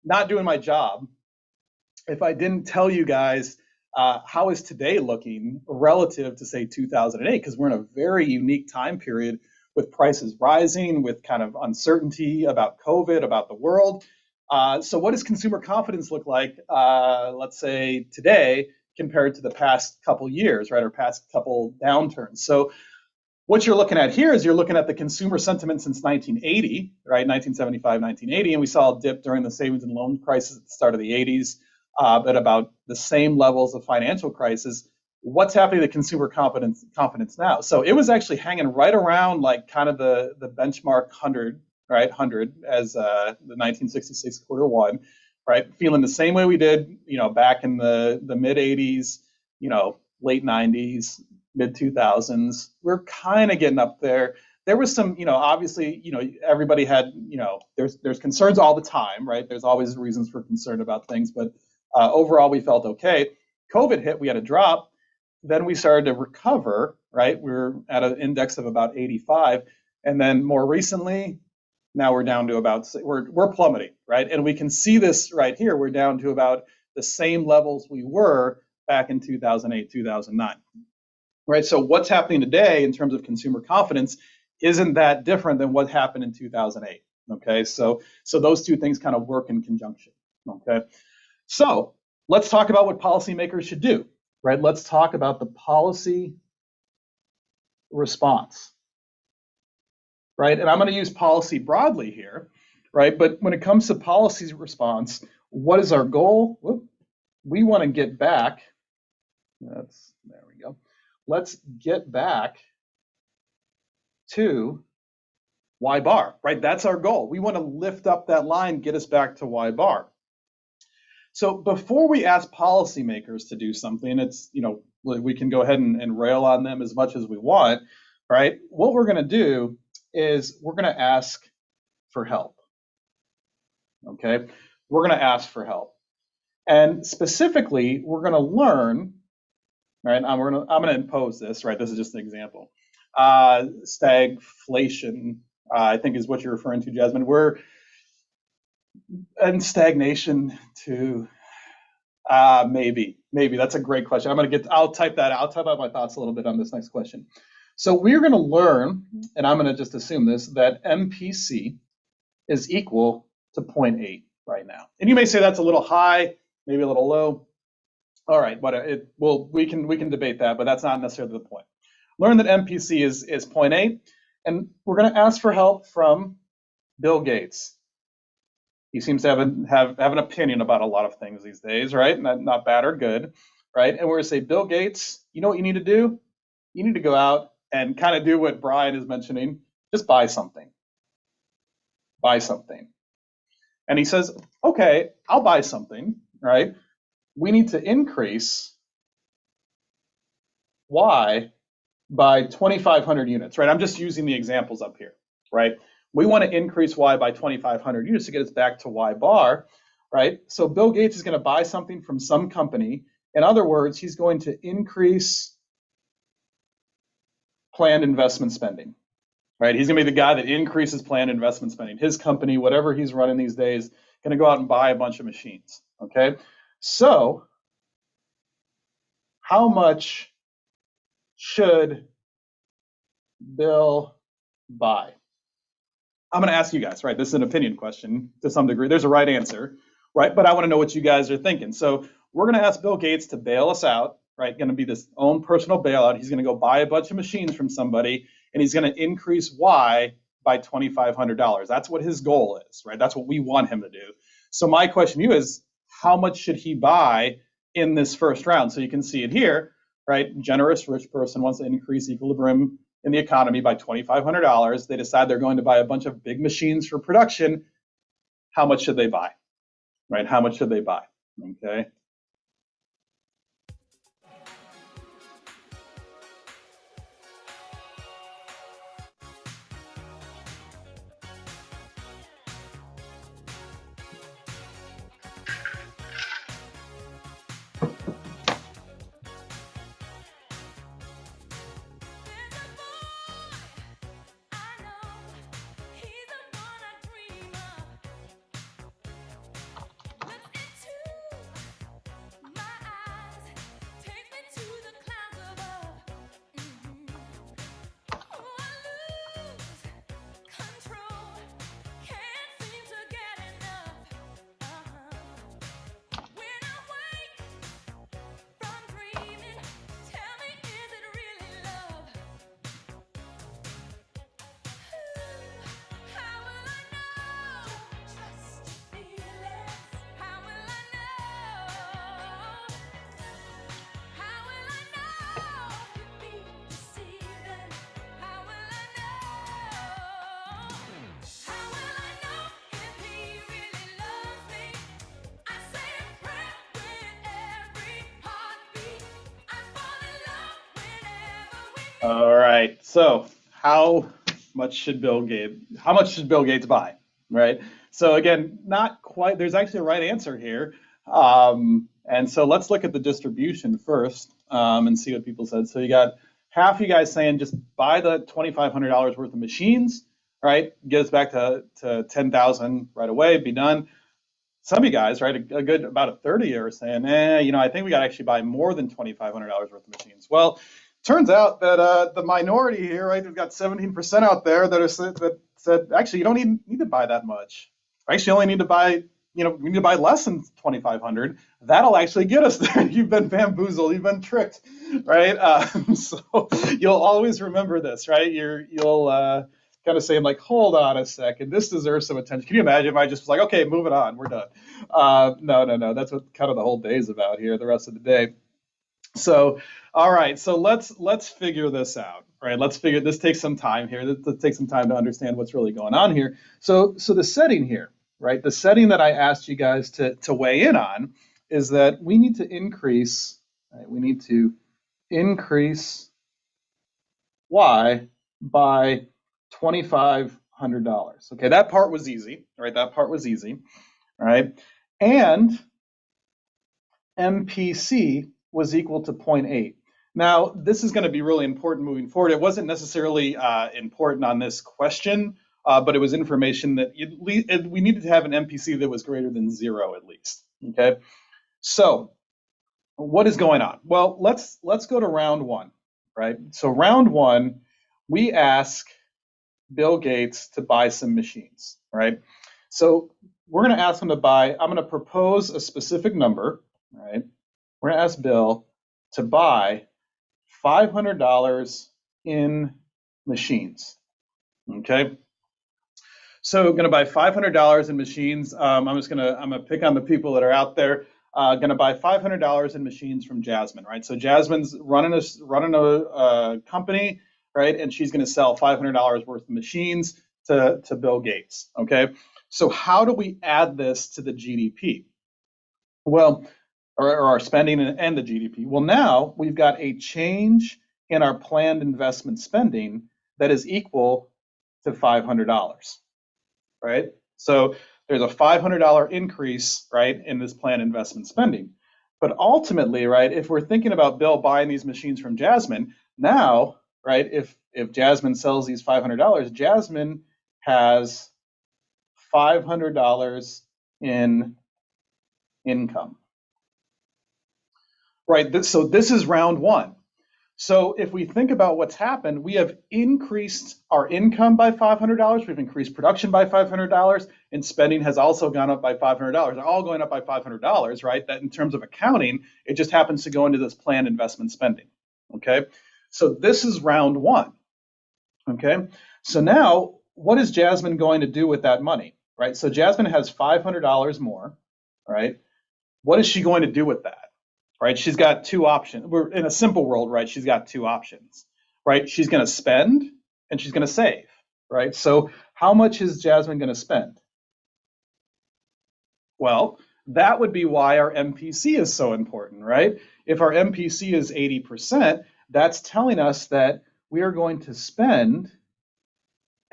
not doing my job if I didn't tell you guys how is today looking relative to, say, 2008, because we're in a very unique time period with prices rising, with kind of uncertainty about COVID, about the world. So what does consumer confidence look like, let's say, today compared to the past couple years, right, or past couple downturns? So what you're looking at here is you're looking at the consumer sentiment since 1980, right, 1975, 1980, and we saw a dip during the savings and loan crisis at the start of the 80s, at about the same levels of financial crisis. What's happening to consumer confidence now? So it was actually hanging right around like kind of the benchmark 100, right, 100 as the 1966 quarter one, right, feeling the same way we did, you know, back in the mid 80s, you know, late 90s, mid 2000s. We're kind of getting up there. There was some, you know, obviously, you know, everybody had, you know, there's concerns all the time, right? There's always reasons for concern about things, but overall we felt okay. COVID hit, we had a drop. Then we started to recover, right? We were at an index of about 85. And then more recently, now we're down to about, we're plummeting, right? And we can see this right here. We're down to about the same levels we were back in 2008, 2009, right? So what's happening today in terms of consumer confidence isn't that different than what happened in 2008, okay? So those two things kind of work in conjunction, okay? So let's talk about what policymakers should do. Right, let's talk about the policy response, right? And I'm going to use policy broadly here, right? But when it comes to policy response, what is our goal? Whoop. We want to get back, there we go. Let's get back to Y bar, right? That's our goal. We want to lift up that line, get us back to Y bar. So before we ask policymakers to do something, it's, you know, we can go ahead and rail on them as much as we want, right? What we're going to do is we're going to ask for help, okay? We're going to ask for help. And specifically, we're going to learn, right? I'm going to impose this, right? This is just an example. Stagflation, I think is what you're referring to, Jasmine. We're and stagnation to maybe that's a great question. I'll type out my thoughts a little bit on this next question. So we're going to learn, and I'm going to just assume this, that MPC is equal to 0.8 right now. And you may say that's a little high, maybe a little low. All right, but we can debate that, but that's not necessarily the point. Learn that MPC is 0.8, and we're going to ask for help from Bill Gates. He seems to have an opinion about a lot of things these days, right? Not bad or good, right? And we're going to say, Bill Gates, you know what you need to do? You need to go out and kind of do what Brian is mentioning. Just buy something. Buy something. And he says, okay, I'll buy something, right? We need to increase Y by 2,500 units, right? I'm just using the examples up here, right? We want to increase Y by 2,500 units to get us back to Y bar, right? So Bill Gates is going to buy something from some company. In other words, he's going to increase planned investment spending, right? He's going to be the guy that increases planned investment spending. His company, whatever he's running these days, going to go out and buy a bunch of machines, okay? So how much should Bill buy? I'm going to ask you guys, right? This is an opinion question to some degree. There's a right answer, right? But I want to know what you guys are thinking. So we're going to ask Bill Gates to bail us out, right? Going to be this own personal bailout. He's going to go buy a bunch of machines from somebody, and he's going to increase Y by $2,500. That's what his goal is, right? That's what we want him to do. So my question to you is, how much should he buy in this first round? So you can see it here, right? Generous rich person wants to increase equilibrium in the economy by $2,500. They decide they're going to buy a bunch of big machines for production. How much should they buy? Right? How much should they buy? Okay. All right. So how much should Bill Gates buy? Right. So again, not quite. There's actually a right answer here. And so let's look at the distribution first and see what people said. So you got half you guys saying just buy the $2,500 worth of machines, right? Get us back to 10,000 right away, be done. Some of you guys, right, a good about a third of you are saying, I think we got to actually buy more than $2,500 worth of machines. Well, turns out that the minority here, right, we've got 17% out there that said actually you don't need to buy that much. Actually, you only need to buy, we need to buy less than 2,500. That'll actually get us there. You've been bamboozled, you've been tricked, right? So you'll always remember this, right? You'll kind of saying like, hold on a second, this deserves some attention. Can you imagine if I just was like, okay, moving on, we're done? No. That's what kind of the whole day is about here, the rest of the day. So, all right, so let's figure this out, right? This takes some time here. Let's take some time to understand what's really going on here. So the setting here, right? The setting that I asked you guys to weigh in on is that we need to increase, right? We need to increase Y by $2,500. Okay, that part was easy, right? That part was easy, all right? And MPC was equal to 0.8. Now, this is going to be really important moving forward. It wasn't necessarily important on this question, but it was information that we needed to have an MPC that was greater than 0 at least, okay? So what is going on? Well, let's go to round one, right? So round one, we ask Bill Gates to buy some machines, right? So we're going to ask him to buy, I'm going to propose a specific number, right? We're going to ask Bill to buy $500 in machines, okay? So I'm going to buy $500 in machines. I'm going to pick on the people that are out there. Going to buy $500 in machines from Jasmine, right? So Jasmine's running a company, right? And she's going to sell $500 worth of machines to Bill Gates, okay? So how do we add this to the GDP? Well, or our spending and the GDP. Well, now we've got a change in our planned investment spending that is equal to $500, right? So there's a $500 increase, right, in this planned investment spending. But ultimately, right, if we're thinking about Bill buying these machines from Jasmine, now, right, if Jasmine sells these $500, Jasmine has $500 in income. right? So this is round one. So if we think about what's happened, we have increased our income by $500, we've increased production by $500, and spending has also gone up by $500. They're all going up by $500, right? That in terms of accounting, it just happens to go into this planned investment spending, okay? So this is round one, okay? So now, what is Jasmine going to do with that money, right? So Jasmine has $500 more, right? What is she going to do with that? Right? She's got two options. We're in a simple world, right? She's got two options, right? She's going to spend and she's going to save, right? So how much is Jasmine going to spend? Well, that would be why our MPC is so important, right? If our MPC is 80%, that's telling us that we are going to spend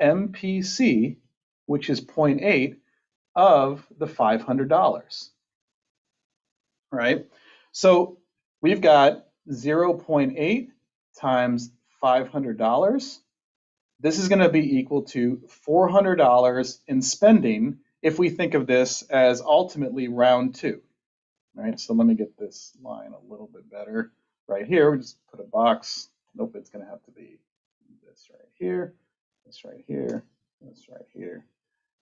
MPC, which is 0.8 of the $500, right? So we've got 0.8 times $500. This is going to be equal to $400 in spending if we think of this as ultimately round two. Right, so let me get this line a little bit better. Right here, we just put a box. Nope, it's going to have to be this right here, this right here, this right here,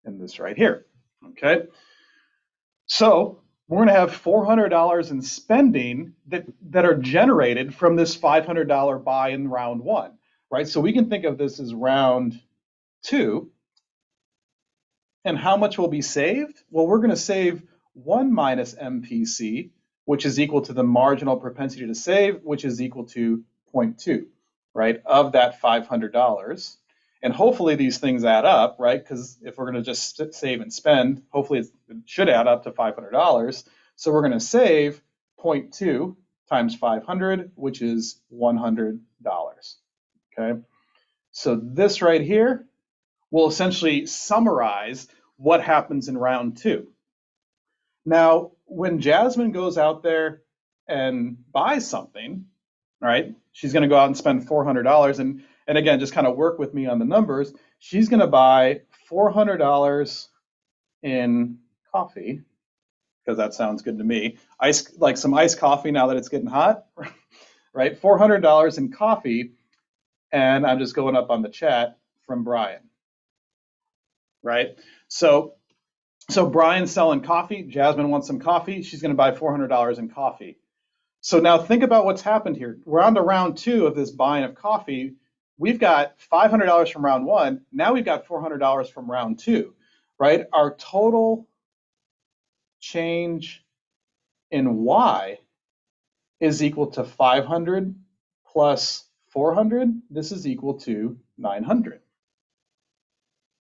and this right here. Okay, so we're going to have $400 in spending that are generated from this $500 buy in round one, right? So we can think of this as round two. And how much will be saved? Well, we're going to save 1 minus MPC, which is equal to the marginal propensity to save, which is equal to 0.2, right, of that $500. And hopefully these things add up, right? Because if we're going to just save and spend, hopefully it should add up to $500. So we're going to save 0.2 times 500, which is $100. Okay. So this right here will essentially summarize what happens in round two. Now, when Jasmine goes out there and buys something, right, she's going to go out and spend $400. And again, just kind of work with me on the numbers. She's going to buy $400 in coffee, because that sounds good to me. Like some iced coffee now that it's getting hot, right? $400 in coffee. And I'm just going up on the chat from Brian, right? So Brian's selling coffee. Jasmine wants some coffee. She's going to buy $400 in coffee. So now think about what's happened here. We're on to round two of this buying of coffee. We've got $500 from round one. Now we've got $400 from round two, right? Our total change in Y is equal to 500 plus 400. This is equal to 900.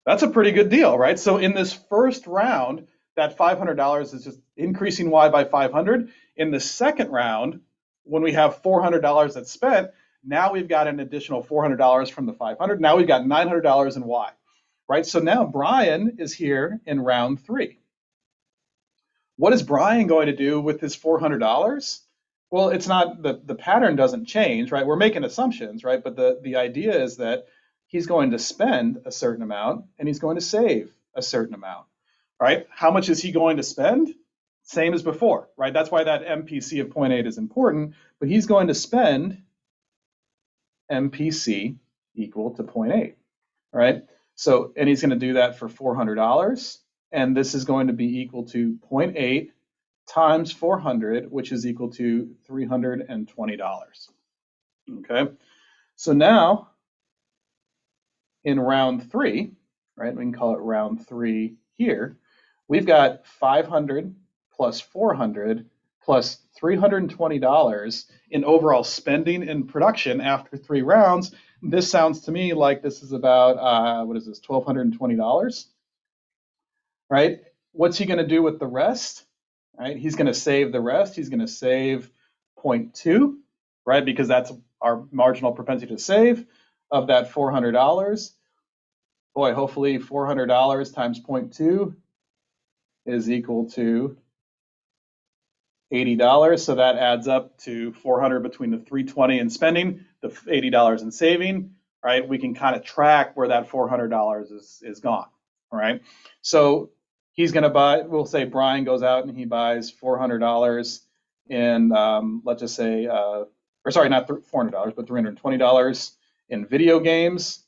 That's a pretty good deal, right? So in this first round, that $500 is just increasing Y by 500. In the second round, when we have $400 that's spent, now we've got an additional $400 from the 500. Now we've got $900 in Y, right? So now Brian is here in round three. What is Brian going to do with his $400? Well, it's not, the pattern doesn't change, right? We're making assumptions, right? But the idea is that he's going to spend a certain amount and he's going to save a certain amount, right? How much is he going to spend? Same as before, right? That's why that MPC of 0.8 is important, but he's going to spend MPC equal to 0.8, right? So, and he's going to do that for $400, and this is going to be equal to 0.8 times 400, which is equal to $320. Okay, so now in round three, right, we can call it round three here, we've got 500 plus 400 plus $320 in overall spending and production after three rounds. This sounds to me like this is about, what is this, $1,220, right? What's he going to do with the rest? Right, he's going to save the rest. He's going to save 0.2, right, because that's our marginal propensity to save of that $400. Boy, hopefully $400 times 0.2 is equal to $80. So that adds up to 400 between the 320 in spending, the $80 in saving, right? We can kind of track where that $400 is gone, all right? So he's going to buy, we'll say Brian goes out and he buys $400 in, let's just say, or sorry, not $400, but $320 in video games.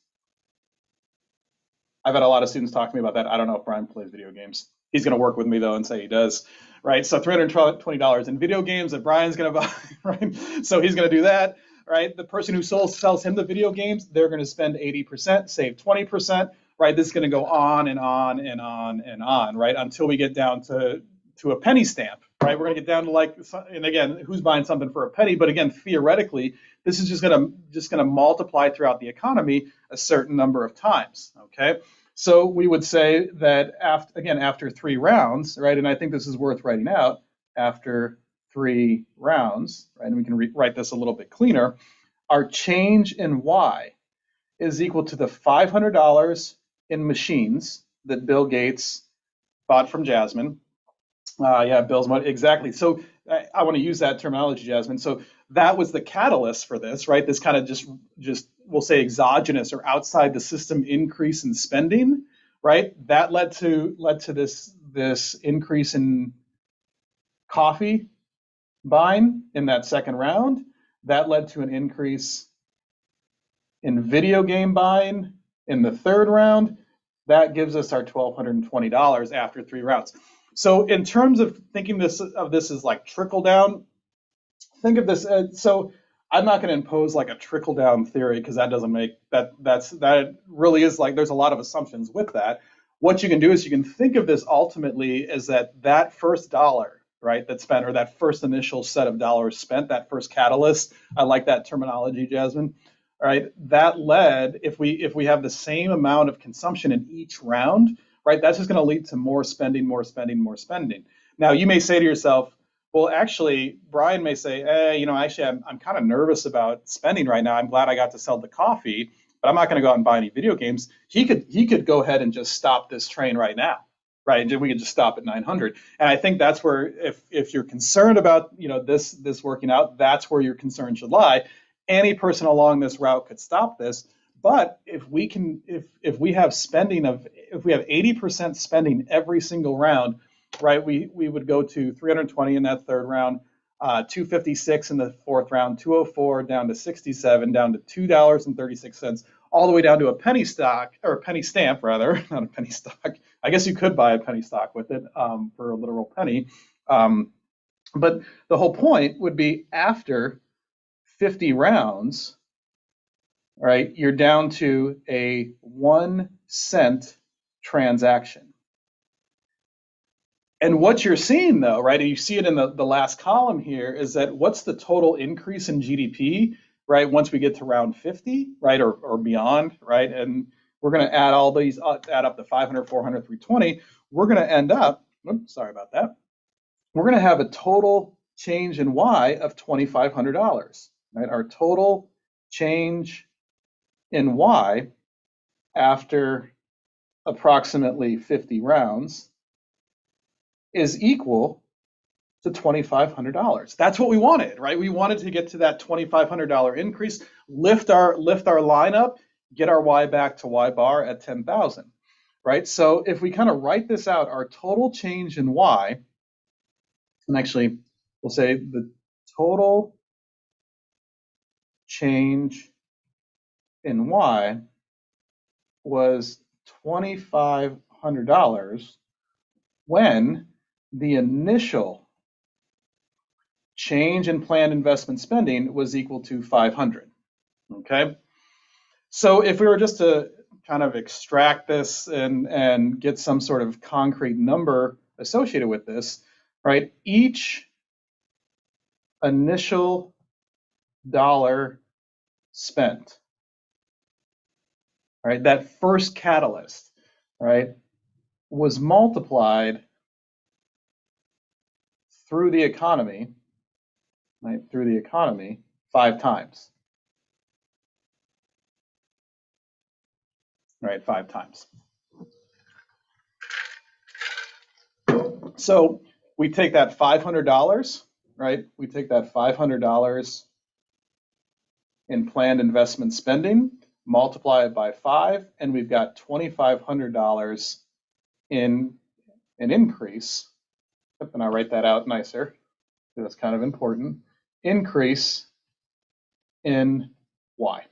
I've had a lot of students talk to me about that. I don't know if Brian plays video games. He's going to work with me though and say he does, right? So $320 in video games that Brian's going to buy, right? So he's going to do that, right? The person who sells him the video games, they're going to spend 80%, save 20%, right? This is going to go on and on and on and on, right? Until we get down to a penny stamp, right? We're going to get down to like, and again, who's buying something for a penny? But again, theoretically, this is just going to multiply throughout the economy a certain number of times, okay? So we would say that after 3 rounds, right? And I think this is worth writing out after 3 rounds, right? And we can write this a little bit cleaner. Our change in Y is equal to the $500 in machines that Bill Gates bought from Jasmine. Yeah, Bill's money, exactly. So I want to use that terminology, Jasmine. So that was the catalyst for this, right? This kind of just we'll say exogenous or outside the system increase in spending, right? That led to this increase in coffee buying in that second round. That led to an increase in video game buying in the third round. That gives us our $1,220 after 3 rounds. So in terms of thinking of this as like trickle down, think of this. So I'm not going to impose like a trickle down theory because that doesn't make that really is like there's a lot of assumptions with that. What you can do is you can think of this ultimately as that first dollar, right, that's spent, or that first initial set of dollars spent, that first catalyst. I like that terminology, Jasmine. All right, that led, if we have the same amount of consumption in each round, right, that's just going to lead to more spending, more spending, more spending. Now, you may say to yourself, well, actually, Brian may say, actually, I'm kind of nervous about spending right now. I'm glad I got to sell the coffee, but I'm not going to go out and buy any video games. He could go ahead and just stop this train right now, right? And we could just stop at 900. And I think that's where, if you're concerned about this working out, that's where your concern should lie. Any person along this route could stop this. But if we have 80% spending every single round, right, we would go to 320 in that third round, 256 in the fourth round, 204 down to 67, down to $2.36, all the way down to a penny stock, or a penny stamp rather, not a penny stock. I guess you could buy a penny stock with it for a literal penny. But the whole point would be after 50 rounds, right, you're down to a 1 cent transaction. And what you're seeing though, right, and you see it in the last column here, is that what's the total increase in GDP, right, once we get to round 50, right, or beyond, right? And we're going to add all these, add up to 500, 400, 320. We're going to end up, oops, sorry about that. We're going to have a total change in Y of $2,500, right? Our total change in Y after approximately 50 rounds is equal to $2,500. That's what we wanted, right? We wanted to get to that $2,500 increase, lift our line up, get our Y back to Y bar at 10,000, right? So if we kind of write this out, our total change in Y, and actually we'll say the total change in Y was $2,500 when the initial change in planned investment spending was equal to 500. Okay, so if we were just to kind of extract this and get some sort of concrete number associated with this, right? Each initial dollar spent, right? That first catalyst, right, was multiplied through the economy, right? Through the economy 5 times, right? 5 times. So we take that $500, right? We take that $500 in planned investment spending, multiply it by 5, and we've got $2,500 in an increase. And I'll write that out nicer. that's kind of important, increase in Y.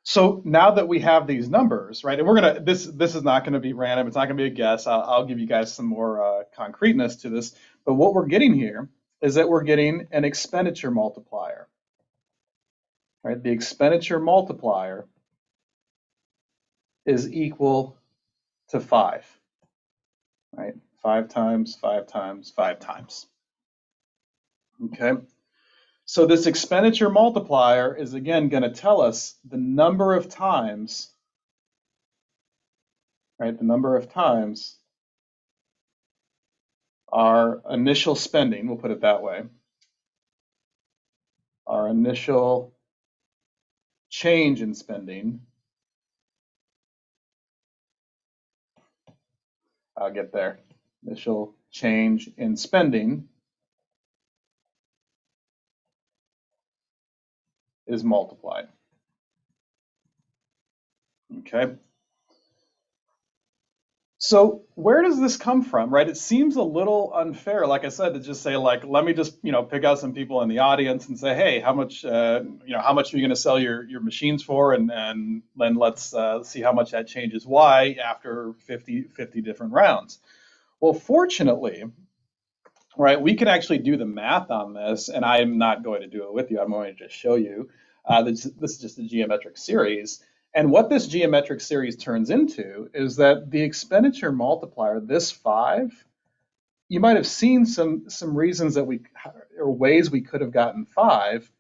So now that we have these numbers, right, and we're gonna, this is not gonna be random, it's not gonna be a guess, I'll give you guys some more concreteness to this, but what we're getting here is that we're getting an expenditure multiplier, right? The expenditure multiplier is equal to 5, right? 5 times, 5 times, 5 times, okay? So this expenditure multiplier is again gonna tell us the number of times, right? The number of times our initial spending, we'll put it that way, our initial change in spending, I'll get there, initial change in spending is multiplied, okay? So where does this come from, right? It seems a little unfair, like I said, to just say, like, let me just, pick out some people in the audience and say, hey, how much, how much are you going to sell your machines for? And then let's see how much that changes Y after 50 different rounds. Well, fortunately, right, we can actually do the math on this, and I'm not going to do it with you. I'm going to just show you. This is just a geometric series. And what this geometric series turns into is that the expenditure multiplier, this 5, you might have seen some reasons that or ways we could have gotten 5.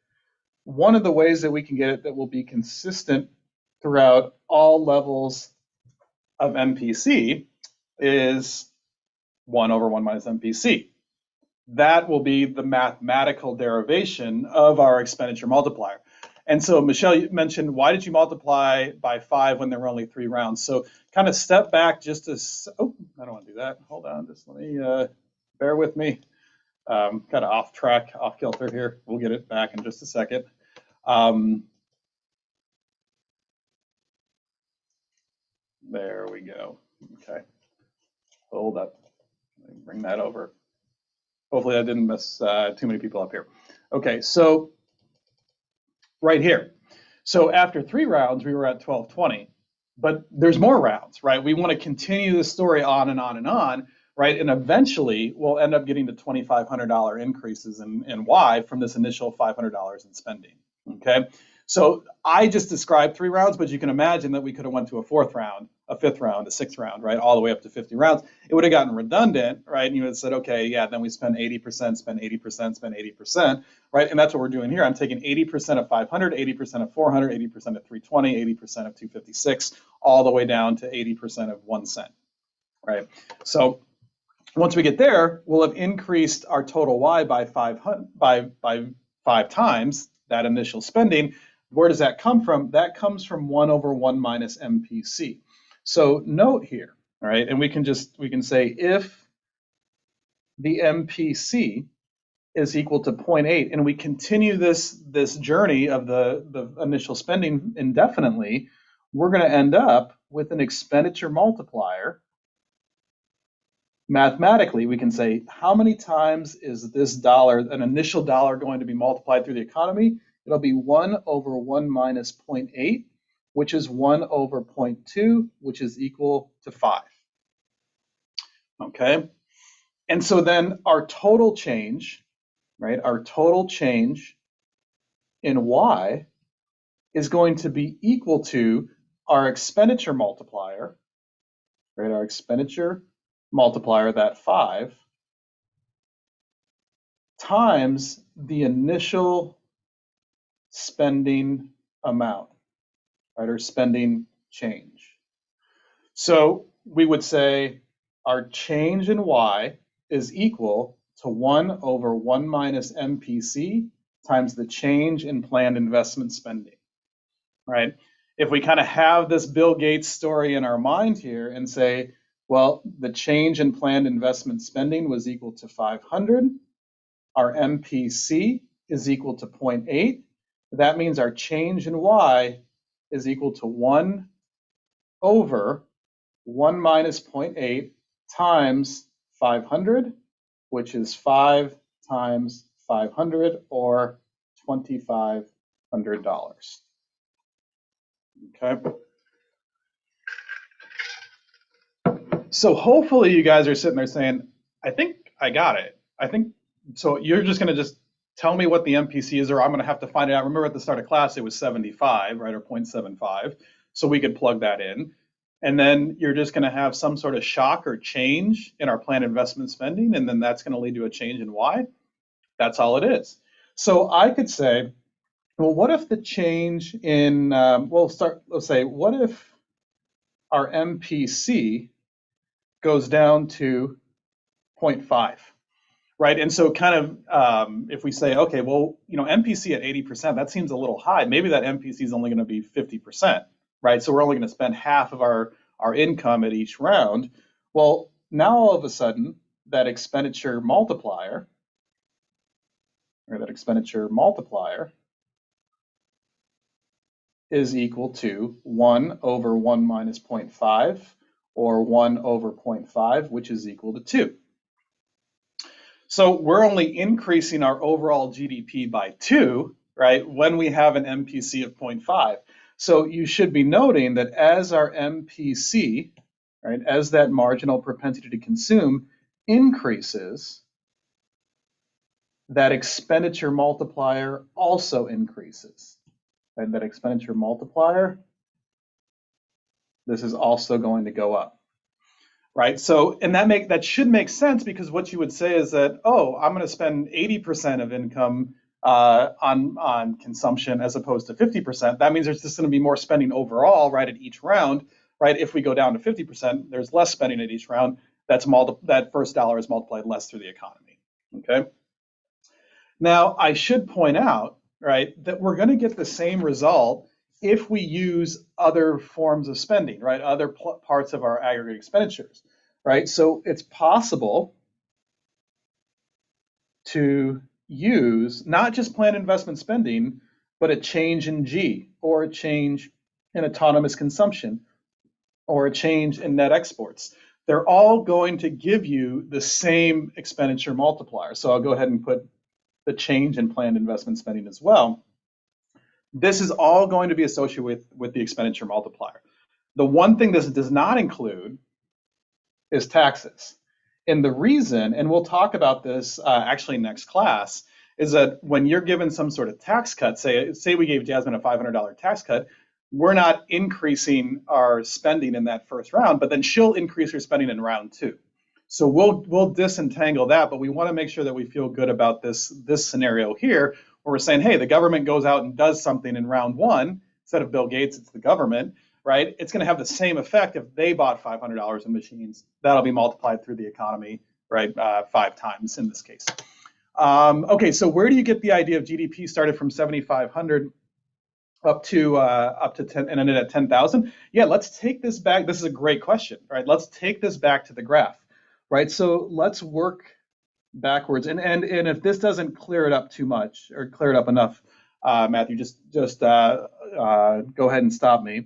One of the ways that we can get it that will be consistent throughout all levels of MPC is 1 over 1 minus MPC. That will be the mathematical derivation of our expenditure multiplier. And so Michelle, you mentioned, why did you multiply by 5 when there were only 3 rounds? So kind of step back just to, oh, I don't want to do that. Hold on, just let me, bear with me. Kind of off track, off kilter here. We'll get it back in just a second. There we go. Okay, hold up. Let me bring that over. Hopefully I didn't miss too many people up here. Okay, so right here. So after 3 rounds, we were at 1220, but there's more rounds, right? We want to continue the story on and on and on, right? And eventually we'll end up getting to $2,500 increases in Y from this initial $500 in spending, okay? So I just described 3 rounds, but you can imagine that we could have went to a 4th round, a 5th round, a 6th round, right? All the way up to 50 rounds. It would have gotten redundant, right? And you would have said, okay, yeah, then we spend 80%, spend 80%, spend 80%, right? And that's what we're doing here. I'm taking 80% of 500, 80% of 400, 80% of 320, 80% of 256, all the way down to 80% of 1 cent, right? So once we get there, we'll have increased our total Y by 5 times that initial spending. Where does that come from? That comes from 1 over 1 minus MPC. So note here, all right, and we can say if the MPC is equal to 0.8, and we continue this journey of the initial spending indefinitely, we're going to end up with an expenditure multiplier. Mathematically, we can say, how many times is this dollar, an initial dollar, going to be multiplied through the economy? It'll be 1 over 1 minus 0.8, which is 1 over 0.2, which is equal to 5. Okay? And so then our total change, right, our total change in Y is going to be equal to our expenditure multiplier, right, our expenditure multiplier, that 5, times the initial spending amount, right, or spending change. So we would say our change in Y is equal to 1 over 1 minus MPC times the change in planned investment spending, right? If we kind of have this Bill Gates story in our mind here and say, well, the change in planned investment spending was equal to 500, our MPC is equal to 0.8, that means our change in Y is equal to 1 over 1 minus 0.8 times 500 which is 5 times 500 or $2,500. Okay. So hopefully you guys are sitting there saying, I think I got it. I think, so you're just going to just tell me what the MPC is, or I'm going to have to find it out. Remember at the start of class, it was 75, right, or 0.75. So we could plug that in. And then you're just going to have some sort of shock or change in our planned investment spending, and then that's going to lead to a change in Y. That's all it is. So I could say, well, what if the change in, let's say, what if our MPC goes down to 0.5, right? And so kind of, if we say, okay, well, MPC at 80%, that seems a little high. Maybe that MPC is only going to be 50%, right? So we're only going to spend half of our income at each round. Well, now all of a sudden, that expenditure multiplier, is equal to 1 over 1 minus 0.5, or 1 over 0.5, which is equal to 2. So we're only increasing our overall GDP by 2, right, when we have an MPC of 0.5. So you should be noting that as our MPC, right, as that marginal propensity to consume increases, that expenditure multiplier also increases. And that expenditure multiplier, this is also going to go up, right? So, and that should make sense, because what you would say is that, oh, I'm going to spend 80% of income on consumption as opposed to 50%. That means there's just going to be more spending overall, right, at each round, right? If we go down to 50%, there's less spending at each round. That first dollar is multiplied less through the economy. Okay. Now, I should point out, right, that we're going to get the same result if we use other forms of spending, right, other parts of our aggregate expenditures, right? So it's possible to use not just planned investment spending, but a change in G, or a change in autonomous consumption, or a change in net exports. They're all going to give you the same expenditure multiplier. So I'll go ahead and put the change in planned investment spending as well. This is all going to be associated with the expenditure multiplier. The one thing this does not include is taxes. And the reason, and we'll talk about this actually next class, is that when you're given some sort of tax cut, say we gave Jasmine a $500 tax cut, we're not increasing our spending in that first round, but then she'll increase her spending in round 2. So we'll disentangle that, but we want to make sure that we feel good about this scenario here, where we're saying, hey, the government goes out and does something in round 1, instead of Bill Gates, it's the government, right? It's going to have the same effect if they bought $500 in machines. That'll be multiplied through the economy, right, 5 times in this case. Okay, so where do you get the idea of GDP started from 7,500 up to 10 and ended at 10,000? Yeah, let's take this back. This is a great question, right? Let's take this back to the graph. Right, so let's work backwards, and if this doesn't clear it up too much, or clear it up enough, Matthew, just go ahead and stop me.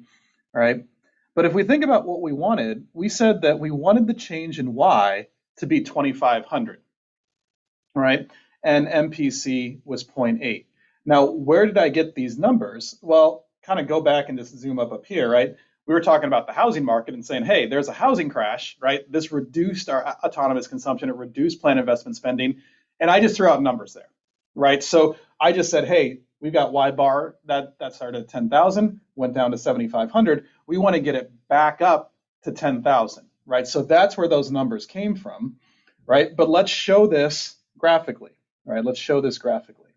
All right, but if we think about what we wanted, we said that we wanted the change in Y to be 2,500, right? And MPC was 0.8. Now, where did I get these numbers? Well, kind of go back and just zoom up here, right? We were talking about the housing market and saying, hey, there's a housing crash, right? This reduced our autonomous consumption, it reduced planned investment spending, and I just threw out numbers there, right? So I just said, hey, we've got Y bar, that started at 10,000, went down to 7,500. We want to get it back up to 10,000, right? So that's where those numbers came from, right? But let's show this graphically, right? Let's show this graphically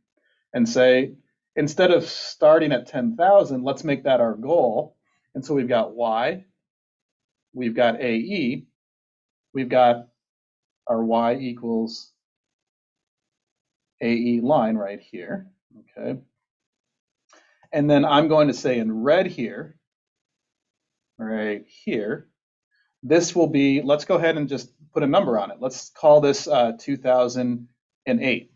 and say, instead of starting at 10,000, let's make that our goal. And so we've got Y, we've got AE, we've got our Y equals AE line right here, okay? And then I'm going to say in red here, right here, this will be, let's go ahead and just put a number on it. Let's call this 2008,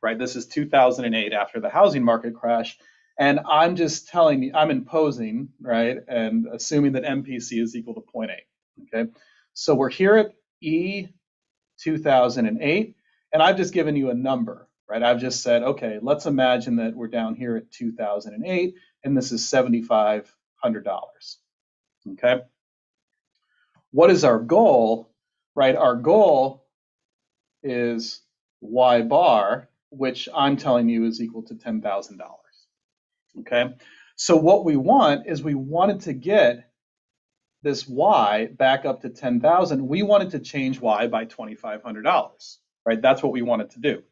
right? This is 2008 after the housing market crash. And I'm just telling you, I'm imposing, right, and assuming that MPC is equal to 0.8, okay? So we're here at E2 2008, and I've just given you a number, right? I've just said, okay, let's imagine that we're down here at 2008, and this is $7,500, okay? What is our goal, right? Our goal is Y bar, which I'm telling you is equal to $10,000, okay? So what we want is we wanted to get this Y back up to 10,000. We wanted to change Y by $2,500, right? That's what we wanted to do.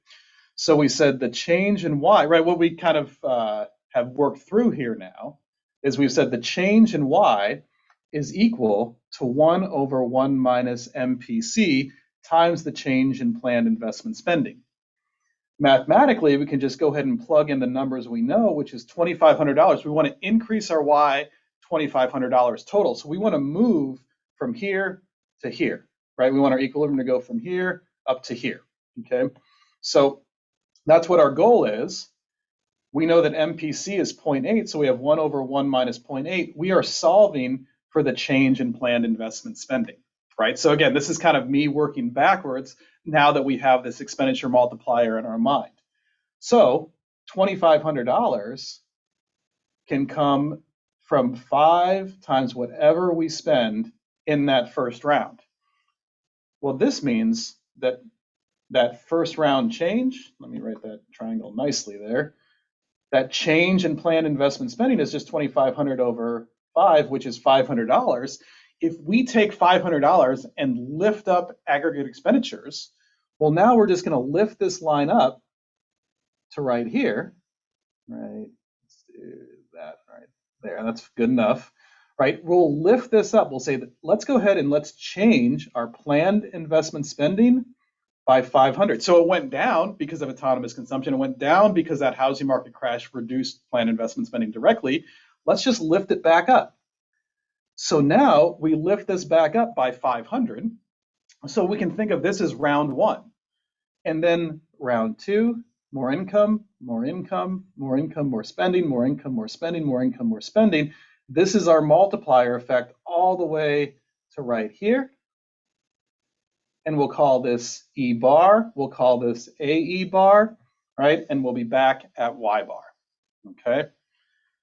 So we said the change in Y, right? What we kind of have worked through here now is we've said the change in Y is equal to 1 over 1 minus MPC times the change in planned investment spending. Mathematically, we can just go ahead and plug in the numbers we know, which is $2,500. We want to increase our Y $2,500 total. So we want to move from here to here, right? We want our equilibrium to go from here up to here, okay? So that's what our goal is. We know that MPC is 0.8, so we have 1 over 1 minus 0.8. We are solving for the change in planned investment spending, right? So again, this is kind of me working backwards now that we have this expenditure multiplier in our mind. So $2,500 can come from 5 times whatever we spend in that first round. Well, this means that that first round change, let me write that triangle nicely there, that change in planned investment spending is just $2,500 over 5, which is $500. If we take $500 and lift up aggregate expenditures, well, now we're just going to lift this line up to right here, right? Let's do that right there. That's good enough, right? We'll lift this up. We'll say that let's go ahead and let's change our planned investment spending by 500. So it went down because of autonomous consumption. It went down because that housing market crash reduced planned investment spending directly. Let's just lift it back up. So now we lift this back up by 500. So we can think of this as round 1. And then round 2, more income, more income, more income, more spending, more income, more spending, more income, more spending. This is our multiplier effect all the way to right here. And we'll call this E bar, we'll call this AE bar, right? And we'll be back at Y bar, okay?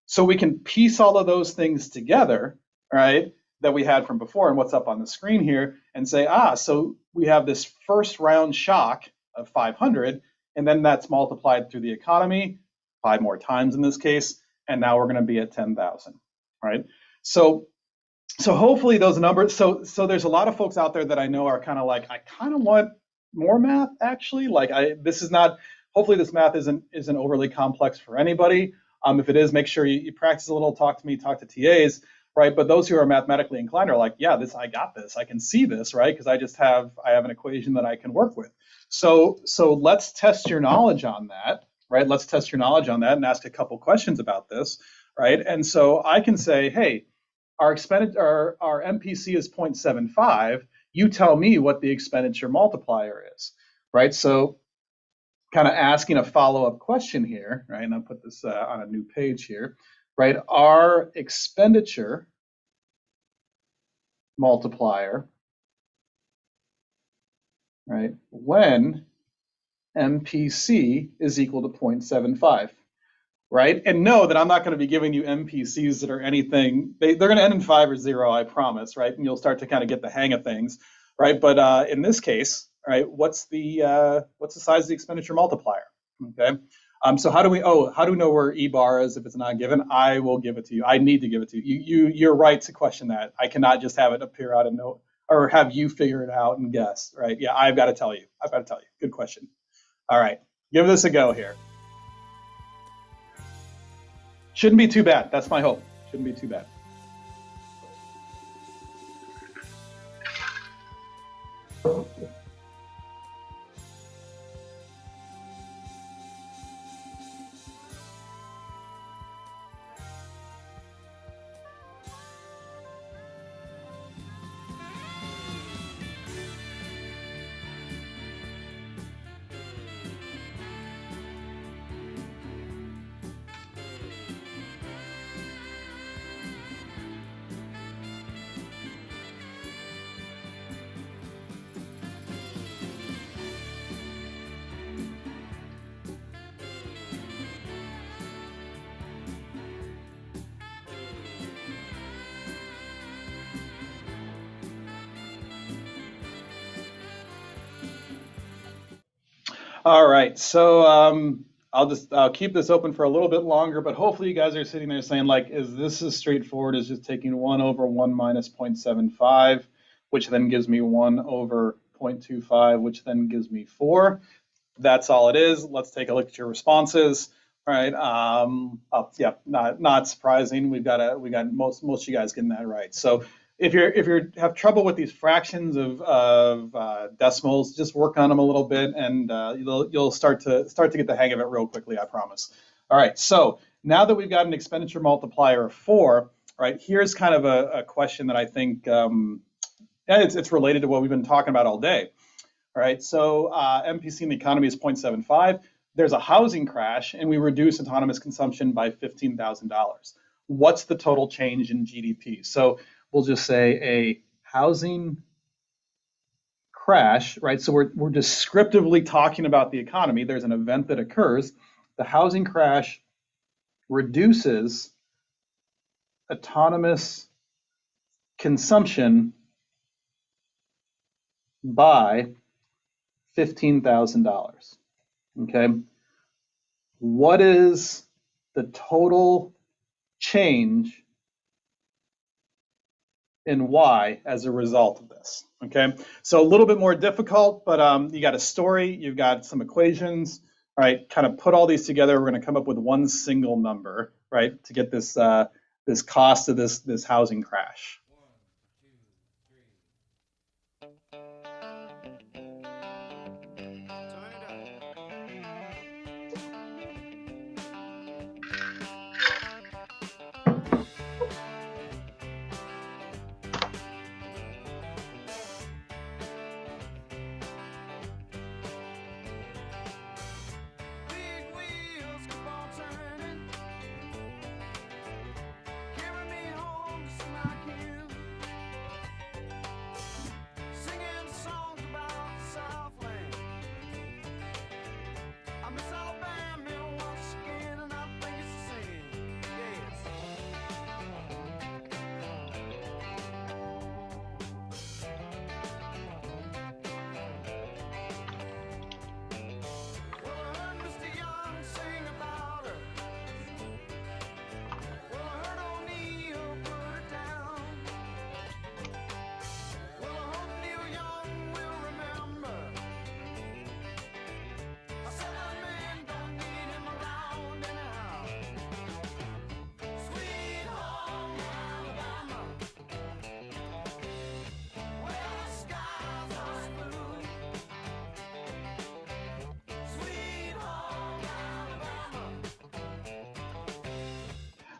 So we can piece all of those things together, right, that we had from before and what's up on the screen here and say, so we have this first round shock of 500, and then that's multiplied through the economy 5 more times in this case, and now we're going to be at 10,000, right? So hopefully those numbers, so there's a lot of folks out there that I know are kind of like, I kind of want more math actually. Like this is not, hopefully this math isn't overly complex for anybody. If it is, make sure you practice a little, talk to me, talk to TAs, right? But those who are mathematically inclined are like, yeah, I got this, I can see this, right? Because I have an equation that I can work with. So let's test your knowledge on that, right? Let's test your knowledge on that and ask a couple questions about this, right? And so I can say, hey, our MPC is 0.75. You tell me what the expenditure multiplier is, right? So kind of asking a follow-up question here, right? And I'll put this on a new page here, right? Our expenditure multiplier, right? When MPC is equal to 0.75. Right? And know that I'm not going to be giving you MPCs that are anything, they're going to end in 5 or 0, I promise, right? And you'll start to kind of get the hang of things, right? But in this case, right, what's the size of the expenditure multiplier? Okay. So how do we know where E bar is if it's not given? I will give it to you. I need to give it to you. You're right to question that. I cannot just have it appear out of no, or have you figure it out and guess, right? Yeah, I've got to tell you. Good question. All right, give this a go here. Shouldn't be too bad. That's my hope. Shouldn't be too bad. All right, so I'll keep this open for a little bit longer, but hopefully you guys are sitting there saying, like, is this as straightforward as just taking 1 over 1 minus 0.75, which then gives me 1 over 0.25, which then gives me 4. That's all it is. Let's take a look at your responses. All right. Yeah, not surprising. We got most of you guys getting that right. So if you have trouble with these fractions of decimals, just work on them a little bit, and you'll start to get the hang of it real quickly. I promise. All right. So now that we've got an expenditure multiplier of 4, right? Here's kind of a question that I think it's related to what we've been talking about all day. All right, so MPC in the economy is 0.75. There's a housing crash, and we reduce autonomous consumption by $15,000. What's the total change in GDP? So we'll just say a housing crash, right? So we're descriptively talking about the economy. There's an event that occurs. The housing crash reduces autonomous consumption by $15,000. Okay. What is the total change in Y as a result of this? Okay. So a little bit more difficult, but you got a story, you've got some equations, right? Kind of put all these together. We're going to come up with one single number, right, to get this this cost of this housing crash.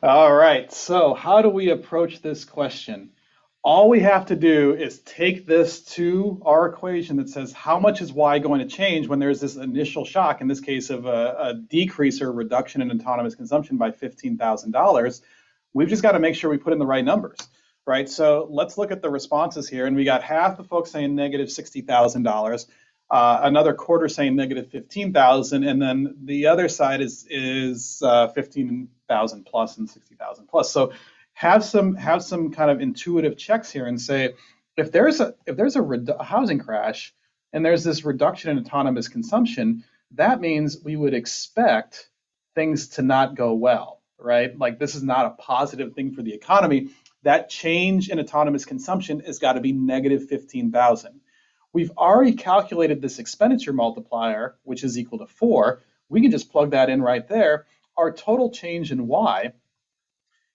All right, so how do we approach this question? All we have to do is take this to our equation that says how much is Y going to change when there's this initial shock, in this case of a decrease or reduction in autonomous consumption by $15,000. We've just got to make sure we put in the right numbers, right? So let's look at the responses here, and we got half the folks saying negative $60,000. Another quarter saying negative 15,000, and then the other side is 15,000 plus and 60,000 plus. So have some kind of intuitive checks here and say, if there's a housing crash and there's this reduction in autonomous consumption, that means we would expect things to not go well, right? Like, this is not a positive thing for the economy. That change in autonomous consumption has got to be negative 15,000. We've already calculated this expenditure multiplier, which is equal to 4. We can just plug that in right there. Our total change in Y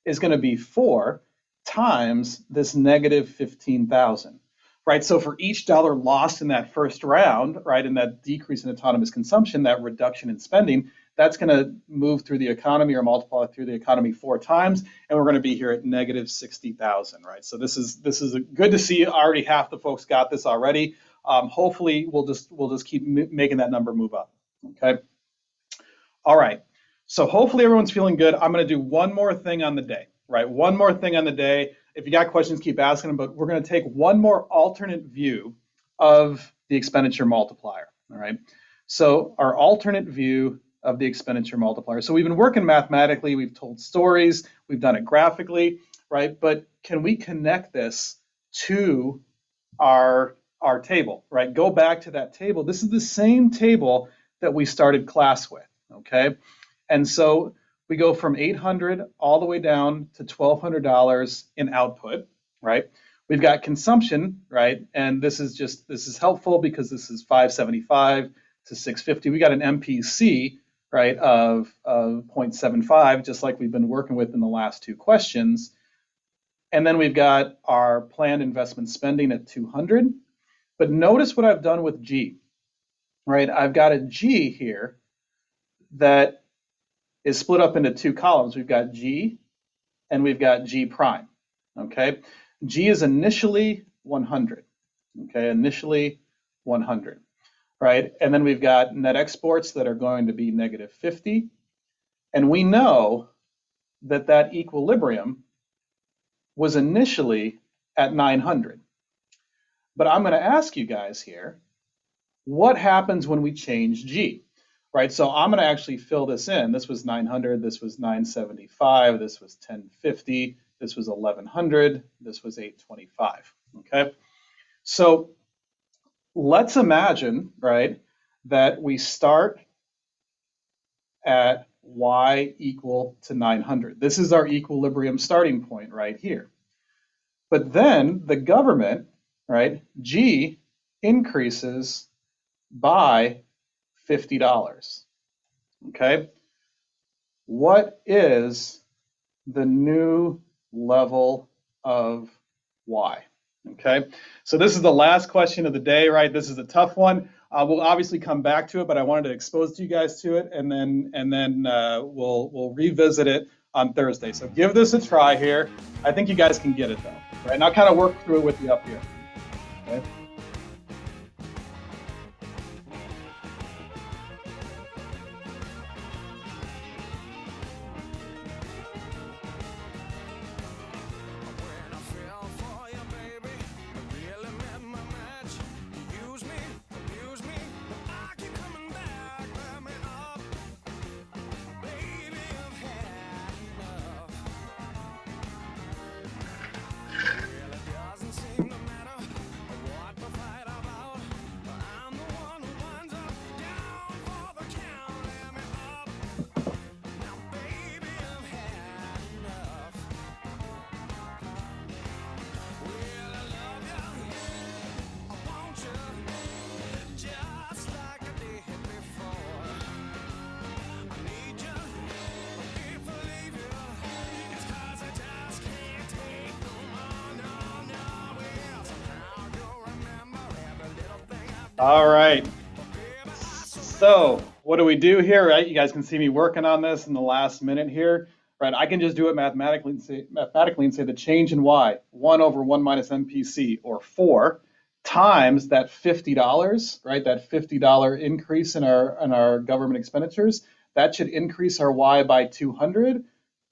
is going to be 4 times this negative 15,000, right? So for each dollar lost in that first round, right, in that decrease in autonomous consumption, that reduction in spending, that's going to move through the economy or multiply through the economy 4 times, and we're going to be here at negative 60,000, right? So this is good to see. Already half the folks got this already. Hopefully, we'll just keep making that number move up. Okay. All right. So hopefully everyone's feeling good. I'm going to do one more thing on the day, right? One more thing on the day. If you got questions, keep asking them. But we're going to take one more alternate view of the expenditure multiplier. All right. So our alternate view of the expenditure multiplier. So we've been working mathematically, we've told stories, we've done it graphically, right? But can we connect this to our table, right? Go back to that table. This is the same table that we started class with, okay? And so we go from $800 all the way down to $1,200 in output, right? We've got consumption, right? And this is helpful because this is 575 to 650. We got an MPC, right, of 0.75, just like we've been working with in the last two questions. And then we've got our planned investment spending at 200. But notice what I've done with G, right? I've got a G here that is split up into two columns. We've got G and we've got G prime, okay? G is initially 100, okay? Initially 100, right? And then we've got net exports that are going to be negative 50. And we know that that equilibrium was initially at 900. But I'm going to ask you guys here, what happens when we change G? Right, so I'm going to actually fill this in. This was 900, this was 975, this was 1050, this was 1100, this was 825, okay? So let's imagine, right, that we start at y equal to 900. This is our equilibrium starting point right here. But then the government, right, G increases by $50, okay? What is the new level of Y, okay? So this is the last question of the day, right? This is a tough one. We'll obviously come back to it, but I wanted to expose you guys to it, and then we'll revisit it on Thursday. So give this a try here. I think you guys can get it though, right? And I'll kind of work through it with you up here, okay? All right. So what do we do here, right? You guys can see me working on this in the last minute here, right? I can just do it mathematically and say the change in Y, 1 over 1 minus MPC, or 4, times that $50, right? That $50 increase in our government expenditures. That should increase our Y by 200.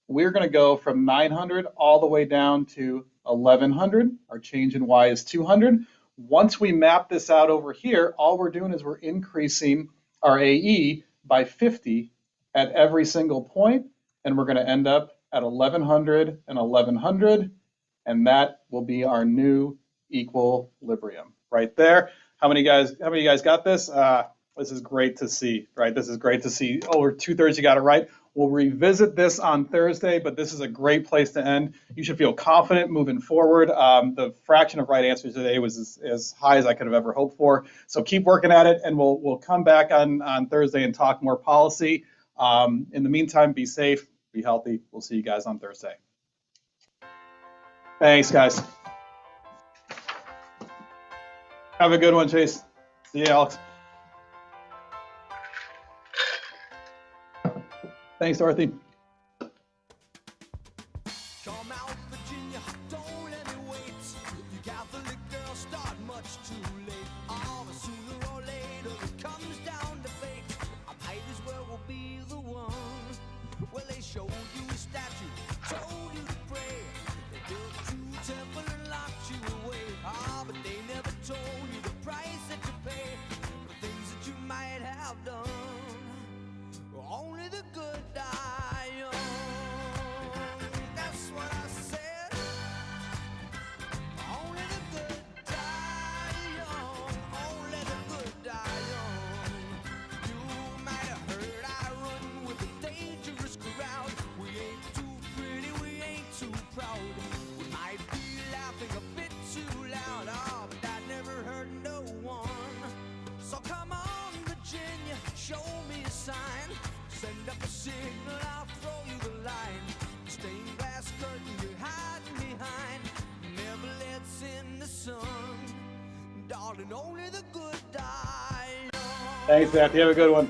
We're going to go from 900 all the way down to 1100. Our change in Y is 200. Once we map this out over here, all we're doing is we're increasing our AE by 50 at every single point, and we're going to end up at 1100 and 1100, and that will be our new equilibrium right there. How many of you guys got this? This is great to see, right? This is great to see. Over 2/3 you got it right. We'll revisit this on Thursday, but this is a great place to end. You should feel confident moving forward. The fraction of right answers today was as high as I could have ever hoped for. So keep working at it, and we'll come back on Thursday and talk more policy. In the meantime, be safe, be healthy. We'll see you guys on Thursday. Thanks, guys. Have a good one, Chase. See you, Alex. Thanks, Dorothy. Come out, Virginia, don't let me wait. You Catholic girls start much too late. Oh, but sooner or later it comes down to fate. I might as well be the one. Well, they showed you a statue, told you to pray. They built you a temple and locked you away. Ah, but they never told you the price that you pay. The things that you might have done. Only the good die. signal, I'll throw you the line. Stained glass curtain you're hiding behind never lets in the sun. Darling, only the good die young. Thanks, Matthew. Have a good one.